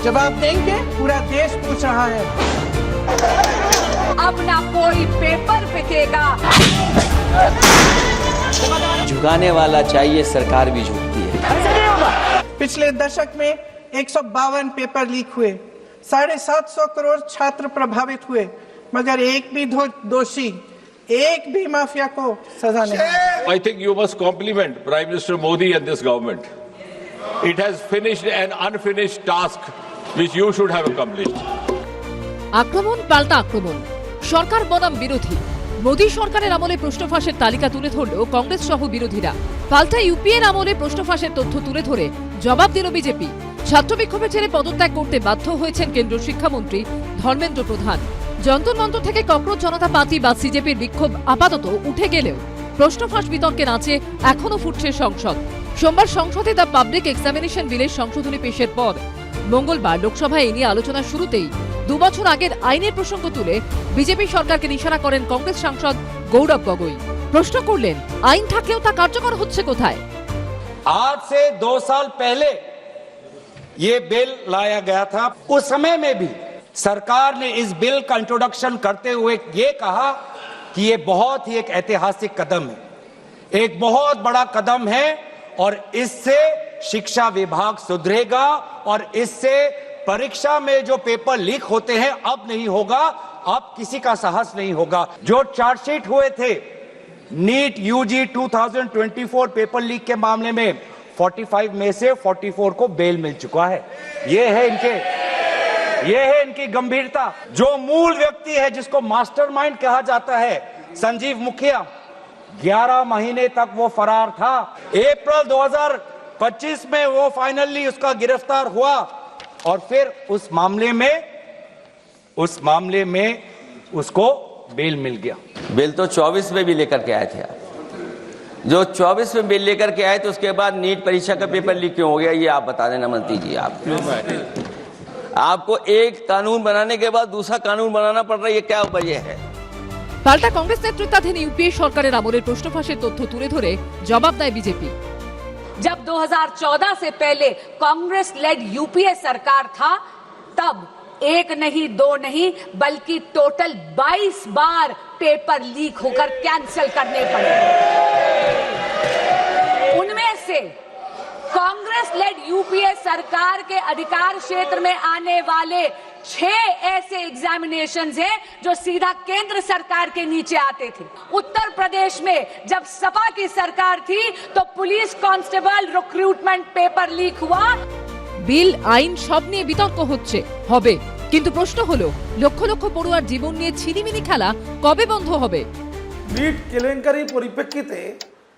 जवाब देंगे, पूरा देश पूछ रहा है। अब ना कोई पेपर फेंकेगा। झुकाने वाला चाहिए, सरकार भी झुकती है। पिछले दशक में 152 पेपर लीक हुए, 750 करोड़ छात्र प्रभावित हुए, मगर एक भी दोषी, एक भी माफिया को सजा नहीं। I think you must compliment Prime Minister Modi and this government. It has finished an unfinished task which you should have accomplished. আক্রমণ পাল্টা আক্রমণ, সরকার বনাম বিরোধী। মোদী সরকারের আমলে প্রশ্ন ফাঁসের তালিকা তুলে ধরল কংগ্রেস সহ বিরোধীরা। পাল্টা ইউপিএর আমলে প্রশ্ন ফাঁসের তথ্য তুলে ধরে জবাব দিল বিজেপি। ছাত্র বিক্ষোভের ছেড়ে পদত্যাগ করতে বাধ্য হয়েছেন কেন্দ্রীয় শিক্ষামন্ত্রী ধর্মেন্দ্র প্রধান। যন্তর মন্তর থেকে ককরোচ জনতা পার্টি বা সিজেপির বিক্ষোভ আপাতত উঠে গেলেও প্রশ্ন ফাঁস বিতর্কের আঁচে এখনো ফুটছে সংসদ। সোমবার সংসদে দ্য পাবলিক এক্সামিনেশন বিলের সংশোধনী পেশের পর মঙ্গলবার লোকসভায় এ নিয়ে আলোচনার শুরুতেই 2 বছর আগের আইনের প্রসঙ্গ তুলে বিজেপি সরকারকে নিশানা করেন কংগ্রেস সাংসদ গৌরব গগৈ। প্রশ্ন করলেন, আইন থাকলেও তা কার্যকর হচ্ছে কোথায়? आज से 2 साल पहले ये बिल लाया गया था। उस समय में भी सरकार ने इस बिल का इंट्रोडक्शन करते हुए ये कहा कि ये बहुत ही एक ऐतिहासिक कदम है, एक बहुत बड़ा कदम है और इससे शिक्षा विभाग सुधरेगा और इससे परीक्षा में जो पेपर लीक होते हैं अब नहीं होगा, अब किसी का साहस नहीं होगा। जो चार्जशीट हुए थे नीट यूजी 2024 पेपर लीक के मामले में 45 में से 44 को बेल मिल चुका है। ये है इनकी गंभीरता। जो मूल व्यक्ति है जिसको मास्टरमाइंड कहा जाता है, संजीव मुखिया, 11 महीने तक वो फरार था। अप्रैल 2025 में वो फाइनली उसका गिरफ्तार हुआ और फिर उस मामले में उसको बेल मिल गया। बिल तो 24 में भी लेकर के आए थे आप। जो 24 में बिल लेकर के आए तो उसके बाद नीट परीक्षा का पेपर लीक क्यों हो गया, ये आप बता देना मंत्री जी। आपको एक कानून बनाने के बाद दूसरा कानून बनाना पड़ रहा है, ये क्या वजह है? পাল্টা কংগ্রেস নেতৃত্বাধীন ইউপিএ সরকারের আমলের প্রশ্ন ফাঁসের তথ্য তুলে ধরে জবাব দেয় বিজেপি। जब 2014 से पहले कांग्रेस लेड यूपीए सरकार था, तब एक नहीं, 2 नहीं, बल्कि टोटल 22 बार पेपर लीक होकर कैंसिल करने पड़े। उनमें से कांग्रेस लेड यूपीए सरकार के अधिकार क्षेत्र में आने वाले 6 ऐसे एग्जामिनेशंस हैं जो सीधा केंद्र सरकार के नीचे आते थे। उत्तर प्रदेश में जब सपा की सरकार थी तो police constable recruitment paper leak हुआ। বিল আইন সব নিয়ে বিতর্ক হচ্ছে, হবে, কিন্তু প্রশ্ন হলো লক্ষ লক্ষ পড়ুয়ার জীবন নিয়ে ছিনিমিনি খেলা কবে বন্ধ হবে? নিট কেলেঙ্কারির পরিপ্রেক্ষিতে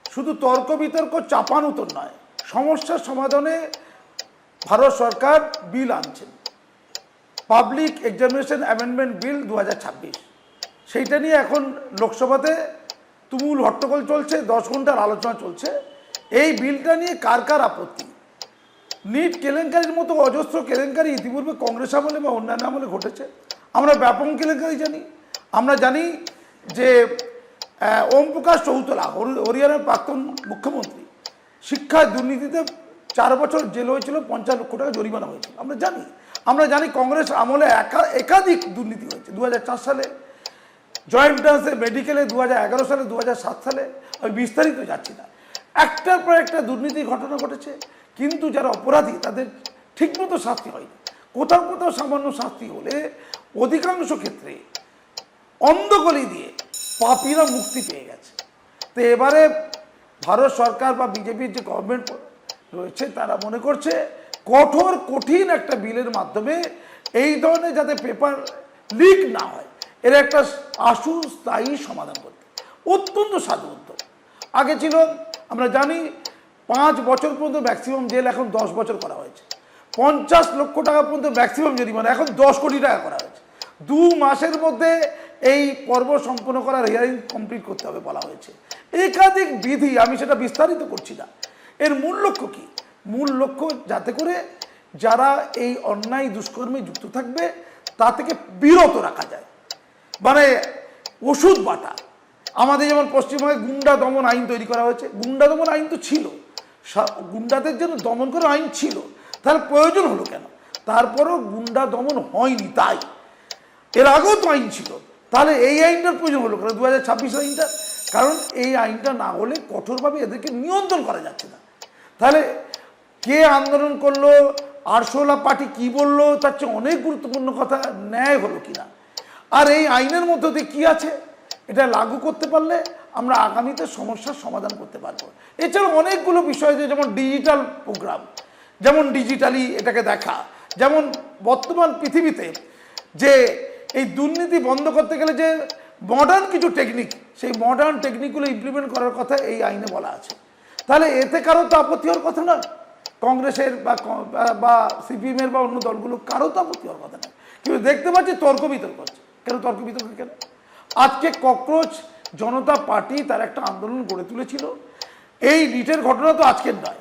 শুধু তর্ক বিতর্ক চাপানুতর নয়, সমস্যার সমাধানে ভারত সরকার বিল আনছেন, পাবলিক এক্সামিনেশন অ্যামেন্ডমেন্ট বিল 2026। সেইটা নিয়ে এখন লোকসভাতে তুমুল হট্টগোল চলছে, 10 ঘন্টার আলোচনা চলছে। এই বিলটা নিয়ে কার কার আপত্তি? নিট কেলেঙ্কারির মতো অজস্র কেলেঙ্কারি ইতিপূর্বে কংগ্রেস আমলে বা অন্যান্য আমলে ঘটেছে। আমরা ব্যাপক কেলেঙ্কারি জানি। আমরা জানি যে ওম প্রকাশ চৌতলা, হরিয়ানার প্রাক্তন মুখ্যমন্ত্রী, শিক্ষার দুর্নীতিতে 4 বছর জেল হয়েছিল, 50 লক্ষ টাকা জরিমানা হয়েছিল। আমরা জানি কংগ্রেস আমলে একাধিক দুর্নীতি হয়েছে। 2004 সালে জয়েন্ট ব্রাঞ্চে মেডিকেলে, 2011 সালে, 2007 সালে, আমি বিস্তারিত যাচ্ছি না। একটার পর একটা দুর্নীতির ঘটনা ঘটেছে, কিন্তু যারা অপরাধী তাদের ঠিকমতো শাস্তি হয়নি। কোথাও কোথাও সামান্য শাস্তি হলে অধিকাংশ ক্ষেত্রে অন্ধগলি দিয়ে পাপীরা মুক্তি পেয়ে গেছে। তো এবারে ভারত সরকার বা বিজেপির যে গভর্নমেন্ট রয়েছে তারা মনে করছে কঠিন একটা বিলের মাধ্যমে এই ধরনের যাতে পেপার লিক না হয়, এর একটা আশু স্থায়ী সমাধান করতে অত্যন্ত সাধু উদ্যোগ। আগে ছিল, আমরা জানি 5 বছর পর্যন্ত ম্যাক্সিমাম জেল, এখন 10 বছর করা হয়েছে। 50 লক্ষ টাকা পর্যন্ত ম্যাক্সিমাম জরিমানা, এখন 10 কোটি টাকা করা হয়েছে। 2 মাসের মধ্যে এই পর্ব সম্পন্ন করার হিয়ারিং কমপ্লিট করতে হবে বলা হয়েছে। একাধিক বিধি, আমি সেটা বিস্তারিত করছি না। এর মূল লক্ষ্য কি? মূল লক্ষ্য যাতে করে যারা এই অন্যায় দুষ্কর্মে যুক্ত থাকবে তা থেকে বিরত রাখা যায়। মানে ওষুধ বাটা, আমাদের যেমন পশ্চিমবঙ্গে গুন্ডা দমন আইন তৈরি করা হয়েছে। গুন্ডা দমন আইন তো ছিল, গুন্ডাদের জন্য দমন করার আইন ছিল, তাহলে প্রয়োজন হলো কেন? তারপরেও গুন্ডা দমন হয়নি। তাই এর আগেও তো আইন ছিল, তাহলে এই আইনটার প্রয়োজন হলো কারণ 2026 আইনটা, কারণ এই আইনটা না হলে কঠোরভাবে এদেরকে নিয়ন্ত্রণ করা যাচ্ছে না। তাহলে কে আন্দোলন করলো, আরশোলা পার্টি কি বললো, তার চেয়ে অনেক গুরুত্বপূর্ণ কথা ন্যায় হলো কিনা, আর এই আইনের মধ্যে দিয়ে কী আছে এটা লাগু করতে পারলে আমরা আগামীতে সমস্যার সমাধান করতে পারবো। এছাড়া অনেকগুলো বিষয় যে যেমন ডিজিটাল প্রোগ্রাম, যেমন ডিজিটালি এটাকে দেখা, যেমন বর্তমান পৃথিবীতে যে এই দুর্নীতি বন্ধ করতে গেলে যে মডার্ন কিছু টেকনিক, সেই মডার্ন টেকনিকগুলো ইমপ্লিমেন্ট করার কথা এই আইনে বলা আছে। তাহলে এতে কারো তো আপত্তি হওয়ার কথা নয়, কংগ্রেসের বা সিপিএমের বা অন্য দলগুলো কারো তো আপত্তি হওয়ার কথা নয়, কিন্তু দেখতে পাচ্ছি তর্ক বিতর্ক হচ্ছে। কেন তর্ক বিতর্ক কেন? আজকে ককরোচ জনতা পার্টি তার একটা আন্দোলন গড়ে তুলেছিল। এই রিটের ঘটনা তো আজকের নয়,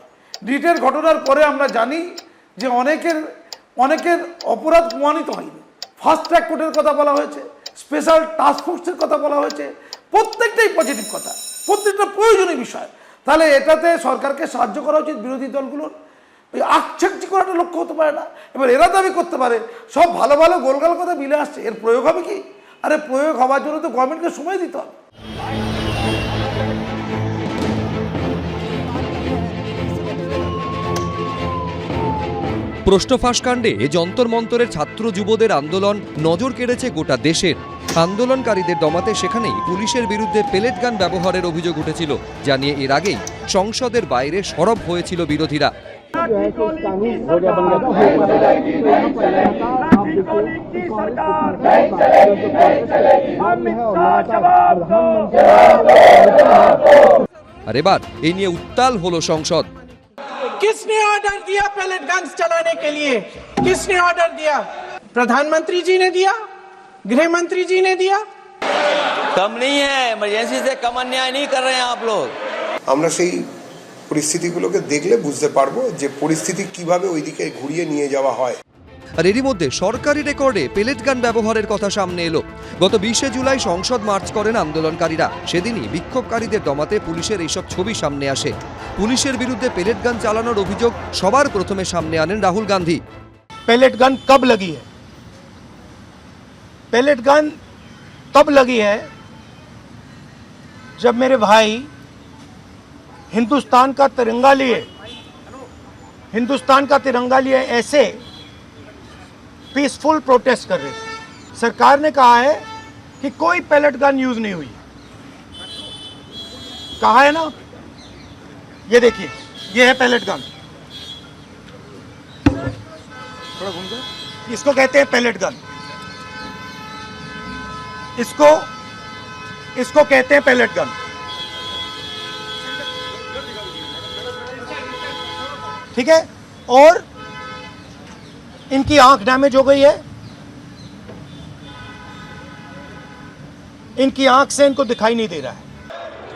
রিটের ঘটনার পরে আমরা জানি যে অনেকের অপরাধ প্রমাণিত হয়নি। ফাস্ট ট্র্যাক কোর্টের কথা বলা হয়েছে, স্পেশাল টাস্ক ফোর্সের কথা বলা হয়েছে, প্রত্যেকটাই পজিটিভ কথা, প্রত্যেকটা প্রয়োজনীয় বিষয়। তাহলে এটাতে সরকারকে সাহায্য করা উচিত, বিরোধী দলগুলোর ওই আকছাকছি করাটা লক্ষ্য হতে পারে না। এবার এরা দাবি করতে পারে সব ভালো ভালো গোলগাল কথা মিলে আসছে, এর প্রয়োগ হবে কি? আরে প্রয়োগ হওয়ার জন্য তো গভর্নমেন্টকে সময় দিতে হবে। প্রশ্নফাঁস কাণ্ডে যন্তর মন্তরের ছাত্র যুবদের আন্দোলন নজর কেড়েছে গোটা দেশের। আন্দোলনকারীদের দমাতে সেখানেই পুলিশের বিরুদ্ধে পেলেট গান ব্যবহারের অভিযোগ উঠেছিল, জানিয়ে এর আগেই সংসদের বাইরে সরব হয়েছিল বিরোধীরা। আর এবার এই নিয়ে উত্তাল হলো সংসদ। किसने ऑर्डर दिया पैलेट गन्स चलाने के लिए? किसने ऑर्डर दिया? प्रधानमंत्री जी ने दिया, गृह मंत्री जी ने दिया। कम नहीं है, इमरजेंसी से कम अन्याय नहीं कर रहे हैं आप लोग। আমরা সেই পরিস্থিতিগুলোকে দেখলে বুঝতে পারবো যে পরিস্থিতি কিভাবে ওইদিকে ঘুরিয়ে নিয়ে যাওয়া হয়। আর এরই মধ্যে সরকারি রেকর্ডে পেলেট গান ব্যবহারের কথা সামনে এলো। গত 20 জুলাই সংসদ মার্চ করেন আন্দোলনকারীরা। সেদিনই বিক্ষোভকারীদের দমাতে পুলিশের এইসব ছবি সামনে আসে। পুলিশের বিরুদ্ধে পেলেট গান চালানোর অভিযোগ সবার প্রথমে সামনে আনেন রাহুল গান্ধী। पेलेट गन कब लगी है? पेलेट गन तब लगी है जब मेरे भाई हिंदुस्तान का तिरंगा लिए ऐसे पीसफुल प्रोटेस्ट कर रहे थे। सरकार ने कहा है कि कोई पेलेट गन यूज नहीं हुई, कहा है ना, ये देखिए, ये है पेलेट गन, थोड़ा घूम जाए, इसको कहते हैं पेलेट गन, इसको कहते हैं पेलेट गन। ठीक है, और इनकी आंख डैमेज हो गई है, इनकी आंख से इनको दिखाई नहीं दे रहा है।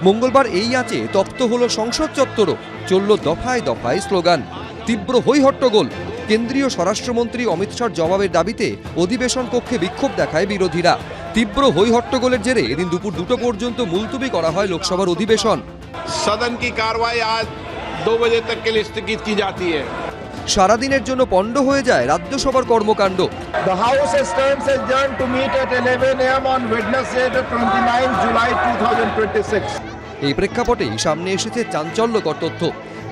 মঙ্গলবার এই আঁচে তপ্ত হলো সংসদ চত্বরও। চলল দফায় দফায় স্লোগান, তীব্র হৈ হট্টগোল। কেন্দ্রীয় স্বরাষ্ট্রমন্ত্রী অমিত শাহর জবাবের দাবিতে অধিবেশন কক্ষে বিক্ষোভ দেখায় বিরোধীরা। তীব্র হৈ হট্টগোলের জেরে এদিন দুপুর 2টো পর্যন্ত মুলতবি করা হয় লোকসভার অধিবেশন। सदन की कार्रवाई आज 2 बजे तक के लिए स्थगित की जाती है। সারাদিনের জন্য পণ্ড হয়ে যায় রাজ্যসভার কর্মকাণ্ড। The House stands adjourned to meet at 11 a.m. on Wednesday, the 29th July 2026. এই প্রেক্ষাপটেই সামনে এসেছে চাঞ্চল্যকর তথ্য।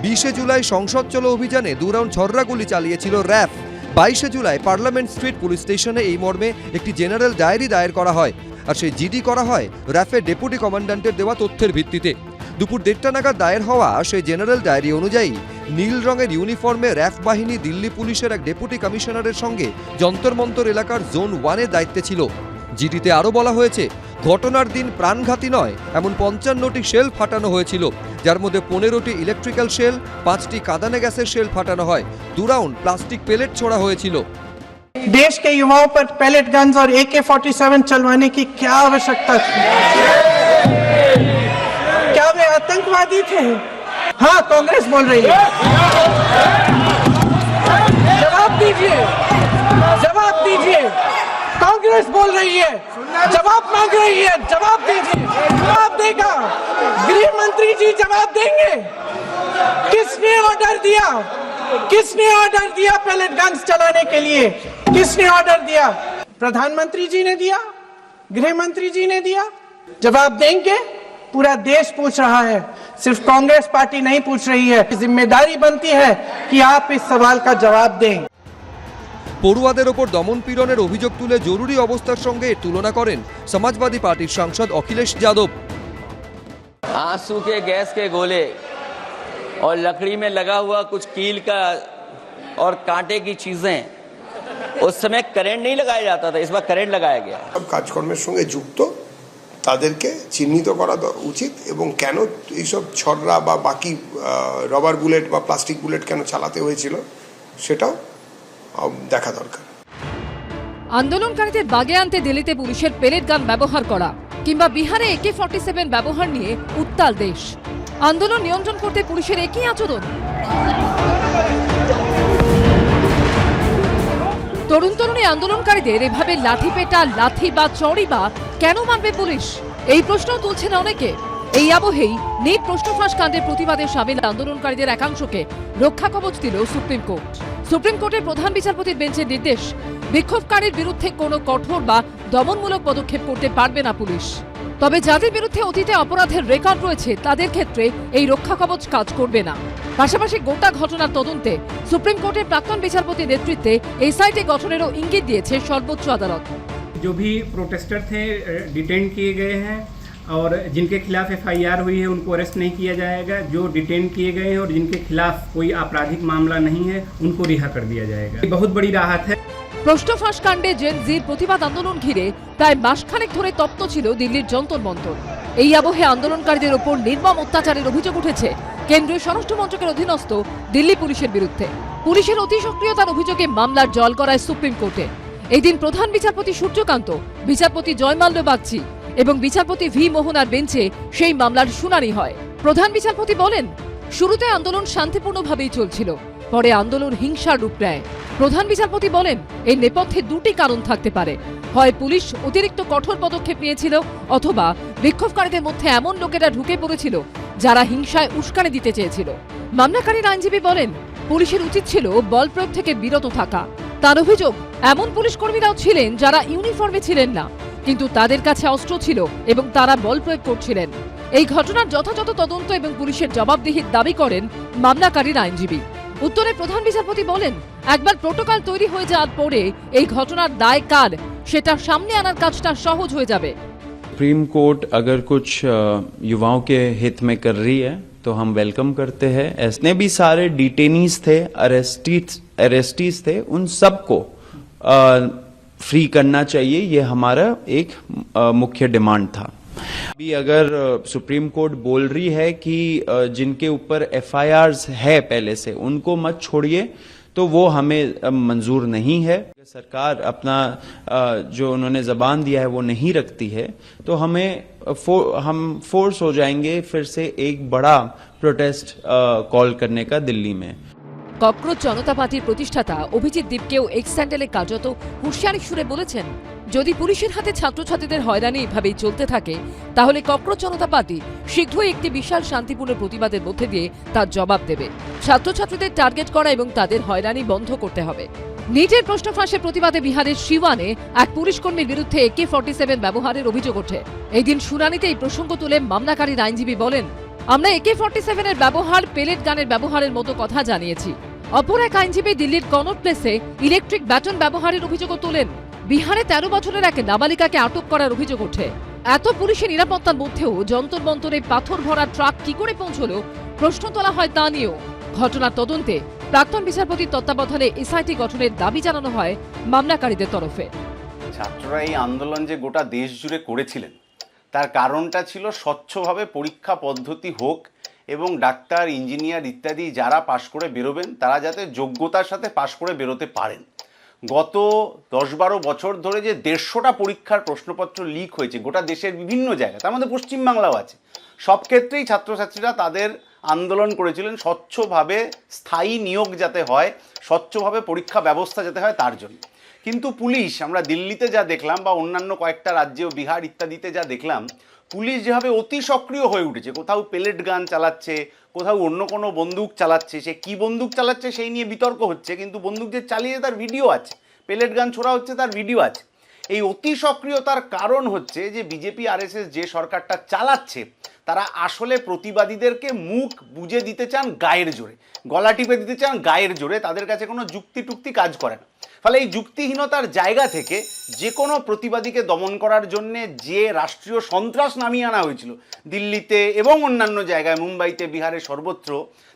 20 জুলাই সংসদ চলো অভিযানে 2 রাউন্ড ছররাগুলি চালিয়েছিল RAF. 22 July parliament street police স্টেশনে এই মর্মে একটি জেনারেল ডায়েরি দায়ের করা হয়, আর সেই জিডি করা হয় র্যাফের ডেপুটি কমান্ড্যান্টের দেওয়া তথ্যের ভিত্তিতে। দুপুর 1:30 নাগাদ দায়ের হওয়া সেই জেনারেল ডায়েরি অনুযায়ী নীল রঙের ইউনিফর্মে র্যাফ বাহিনী দিল্লি পুলিশের এক ডেপুটি কমিশনারের সঙ্গে যন্তর মন্তর এলাকার জোন 1-এর দায়িত্বে ছিল। জিডিতে আরও বলা হয়েছে, ঘটনার দিন প্রাণঘাতী নয় এমন 55টি শেল ফাটানো হয়েছিল, যার মধ্যে 15টি ইলেকট্রিক্যাল শেল, 5টি কাঁদানে গ্যাসের শেল ফাটানো হয়, 2 রাউন্ড প্লাস্টিক পেলেট ছোড়া হয়েছিল। देश के युवाओं पर पैलेट गन्स और AK-47 चलवाने की क्या आवश्यकता थी? क्या वे आतंकवादी थे? हाँ, कांग्रेस बोल रही है। जवाब दीजिए, जवाब दीजिए। कांग्रेस बोल रही है, जवाब मांग रही है, जवाब दीजिए। जवाब देगा गृह मंत्री जी, जवाब देंगे। किसने ऑर्डर दिया? किसने ऑर्डर दिया पैलेट गन्स चलाने के लिए? किसने ऑर्डर दिया? प्रधानमंत्री जी ने दिया? गृह मंत्री जी ने दिया? जवाब देंगे? पूरा देश पूछ रहा है, सिर्फ कांग्रेस पार्टी नहीं पूछ रही है। जिम्मेदारी बनती है कि आप इस सवाल का जवाब दें। পড়ুয়াদের ওপর দমন পীড়নের অভিযোগ তুলে জরুরি অবস্থার সঙ্গে এর তুলনা করেন সমাজবাদী পার্টির সাংসদ অখিলেশ যাদব। आंसू के गैस के गोले और लकड़ी में लगा हुआ कुछ कील का और कांटे की चीजें, उस समय करंट नहीं लगाया जाता था, इस बार करंट लगाया गया। সব কাজকর্মের সঙ্গে যুক্ত তাদেরকে চিহ্নিত করা উচিত এবং কেন এইসব ছড়রা বা বাকি রবার বুলেট বা প্লাস্টিক বুলেট কেন চালাতে হয়েছিল সেটাও দেখা দরকার। আন্দোলনকারীদের বাগে আনতে দিল্লিতে পুলিশের পেলেট গান ব্যবহার করা কিংবা বিহারে AK-47 ব্যবহার নিয়ে উত্তাল দেশ। আন্দোলন নিয়ন্ত্রণ করতে পুলিশের একই আচরণ। তরুণ তরুণী আন্দোলনকারীদের এভাবে লাঠিপেটা, লাথি বা চড়ি বা কেন মারবে পুলিশ? এই প্রশ্ন তুলছেন অনেকে। এই আবহেই নিট প্রশ্ন ফাঁস কাণ্ডের প্রতিবাদে সামিল আন্দোলনকারীদের একাংশকে রক্ষা কবচ দিল সুপ্রিম কোর্ট। সুপ্রিম কোর্টের প্রধান বিচারপতির বেঞ্চের নির্দেশ, বিক্ষোভকারীর বিরুদ্ধে কোনো কঠোর বা দমনমূলক পদক্ষেপ করতে পারবে না পুলিশ। তবে যাদের বিরুদ্ধে অতীতে অপরাধের রেকর্ড রয়েছে তাদের ক্ষেত্রে এই রক্ষা কবচ কাজ করবে না। পাশাপাশি গোটা ঘটনার তদন্তে সুপ্রিম কোর্টের প্রাক্তন বিচারপতির নেতৃত্বে SIT গঠনেরও ইঙ্গিত দিয়েছে সর্বোচ্চ আদালত। जो भी प्रोटेस्टर थे डिटेन किए गए हैं और जिनके खिलाफ FIR हुई है उनको अरेस्ट नहीं किया जाएगा। जो डिटेन किए गए हैं और जिनके खिलाफ कोई आपराधिक मामला नहीं है उनको रिहा कर दिया जाएगा। ये बहुत बड़ी राहत है। প্রশ্ন ফাঁস কাণ্ডে জেন জির প্রতিবাদ আন্দোলন ঘিরে প্রায় মাসখানেক ধরে তপ্ত ছিল দিল্লির যন্তর মন্তর। এই আবহে আন্দোলনকারীদের ওপর নির্মম অত্যাচারের অভিযোগ উঠেছে কেন্দ্রীয় স্বরাষ্ট্র মন্ত্রকের অধীনস্থ দিল্লি পুলিশের বিরুদ্ধে। পুলিশের অতি সক্রিয়তার অভিযোগে মামলার জল গড়ায় সুপ্রিম কোর্টে। এই দিন প্রধান বিচারপতি সূর্যকান্ত, বিচারপতি জয়মাল্য বাগচি এবং বিচারপতি ভি মোহনার বেঞ্চে সেই মামলার শুনানি হয়। প্রধান বিচারপতি বলেন, শুরুতে আন্দোলন শান্তিপূর্ণভাবেই চলছিল, পরে আন্দোলন হিংসার রূপ নেয়। প্রধান বিচারপতি বলেন, এর নেপথ্যে দুটি কারণ থাকতে পারে, হয় পুলিশ অতিরিক্ত কঠোর পদক্ষেপ নিয়েছিল অথবা বিক্ষোভকারীদের মধ্যে এমন লোকেরা ঢুকে পড়েছিল যারা হিংসায় উস্কানি দিতে চেয়েছিল। মামলাকারীর আইনজীবী বলেন, পুলিশের উচিত ছিল বল প্রয়োগ থেকে বিরত থাকা। তার অভিযোগ, এমন পুলিশ কর্মীরাও ছিলেন যারা ইউনিফর্মে ছিলেন না, কিন্তু তাদের কাছে অস্ত্র ছিল এবং তারা বল প্রয়োগ করছিলেন। এই ঘটনার যথাযথ তদন্ত এবং পুলিশের জবাবদিহির দাবি করেন মামলাকারীর আইনজীবী। উত্তরে প্রধান বিচারপতি বলেন, একবার প্রোটোকল তৈরি হয়ে যাওয়ার পরে এই ঘটনার দায় কার সেটা সামনে আনার কাজটা সহজ হয়ে যাবে। सुप्रीम कोर्ट अगर कुछ युवाओं के हित में कर रही है तो हम वेलकम करते हैं। ऐसे भी सारे डिटेनीज थे, अरेस्टीज थे, उन सबको फ्री करना चाहिए, ये हमारा एक मुख्य डिमांड था। अभी अगर सुप्रीम कोर्ट बोल रही है कि जिनके ऊपर FIRs है पहले से उनको मत छोड़िए, तो वो हमें मंजूर नहीं है। सरकार अपना जो उन्होंने जबान दिया है वो नहीं रखती है, तो हम फोर्स हो जाएंगे फिर से एक बड़ा प्रोटेस्ट कॉल करने का दिल्ली में। ককরোচ জনতা পার্টির প্রতিষ্ঠাতা অভিজিৎ দীপকেও এক্স স্যান্ডেলে কার্যত হুঁশিয়ারি সুরে বলেছেন, যদি পুলিশের হাতে ছাত্রছাত্রীদের হয়রানি এভাবেই চলতে থাকে তাহলে ককরোচ জনতা পার্টি শীঘ্রই একটি বিশাল শান্তিপূর্ণ প্রতিবাদের মধ্যে দিয়ে তার জবাব দেবে। ছাত্রছাত্রীদের টার্গেট করা এবং তাদের হয়রানি বন্ধ করতে হবে। নিটের প্রশ্ন ফাঁসের প্রতিবাদে বিহারের সিওয়ানে এক পুলিশ কর্মীর বিরুদ্ধে AK-47 ব্যবহারের অভিযোগ ওঠে। এই দিন শুনানিতে এই প্রসঙ্গ তুলে মামলাকারীর আইনজীবী বলেন, আমরা AK-47 এর ব্যবহার পেলেট গানের ব্যবহারের মতো কথা জানিয়েছি। অপর এক আইনজীবী দিল্লির কনট প্লেসে ইলেকট্রিক ব্যাটন ব্যবহারের অভিযোগও তোলেন। বিহারে 13 বছরের এক নাবালিকাকে আটক করার অভিযোগ ওঠে। এত পুলিশের নিরাপত্তার মধ্যেও যন্তর মন্তরে পাথর ভরা ট্রাক কি করে পৌঁছলো প্রশ্ন তোলা হয় তা নিয়েও। ঘটনার তদন্তে প্রাক্তন বিচারপতির তত্ত্বাবধানে SIT গঠনের দাবি জানানো হয় মামলাকারীদের তরফে। ছাত্ররা এই আন্দোলন যে গোটা দেশ জুড়ে করেছিলেন তার কারণটা ছিল স্বচ্ছভাবে পরীক্ষা পদ্ধতি হোক এবং ডাক্তার, ইঞ্জিনিয়ার ইত্যাদি যারা পাশ করে বেরোবেন তারা যাতে যোগ্যতার সাথে পাশ করে বেরোতে পারেন। গত 10-12 বছর ধরে যে 150টা পরীক্ষার প্রশ্নপত্র লিক হয়েছে গোটা দেশের বিভিন্ন জায়গায়, তার মধ্যে পশ্চিমবাংলাও আছে, সব ক্ষেত্রেই ছাত্রছাত্রীরা তাদের আন্দোলন করেছিলেন স্বচ্ছভাবে স্থায়ী নিয়োগ যাতে হয়, স্বচ্ছভাবে পরীক্ষা ব্যবস্থা যাতে হয় তার জন্য। কিন্তু পুলিশ, আমরা দিল্লিতে যা দেখলাম বা অন্যান্য কয়েকটা রাজ্যেও বিহার ইত্যাদিতে যা দেখলাম, পুলিশ যেভাবে অতি সক্রিয় হয়ে উঠেছে, কোথাও পেলেট গান চালাচ্ছে, কোথাও অন্য কোনো বন্দুক চালাচ্ছে, সে কী বন্দুক চালাচ্ছে সেই নিয়ে বিতর্ক হচ্ছে, কিন্তু বন্দুক যে চালিয়ে তার ভিডিও আছে, পেলেট গান ছোড়া হচ্ছে তার ভিডিও আছে। এই অতি সক্রিয়তার কারণ হচ্ছে যে বিজেপি আরএসএস যে সরকারটা চালাচ্ছে তারা আসলে প্রতিবাদীদেরকে মুখ বুজে দিতে চান গায়ের জোরে, গলা টিপে দিতে চান গায়ের জোরে, তাদের কাছে কোনো যুক্তি টুক্তি কাজ করে না। ফলে এই যুক্তিহীনতার জায়গা থেকে যে কোনো প্রতিবাদীকে দমন করার জন্যে যে রাষ্ট্রীয় সন্ত্রাস নামিয়ে আনা হয়েছিল দিল্লিতে এবং অন্যান্য জায়গায়, মুম্বাইতে, বিহারে, সর্বত্র,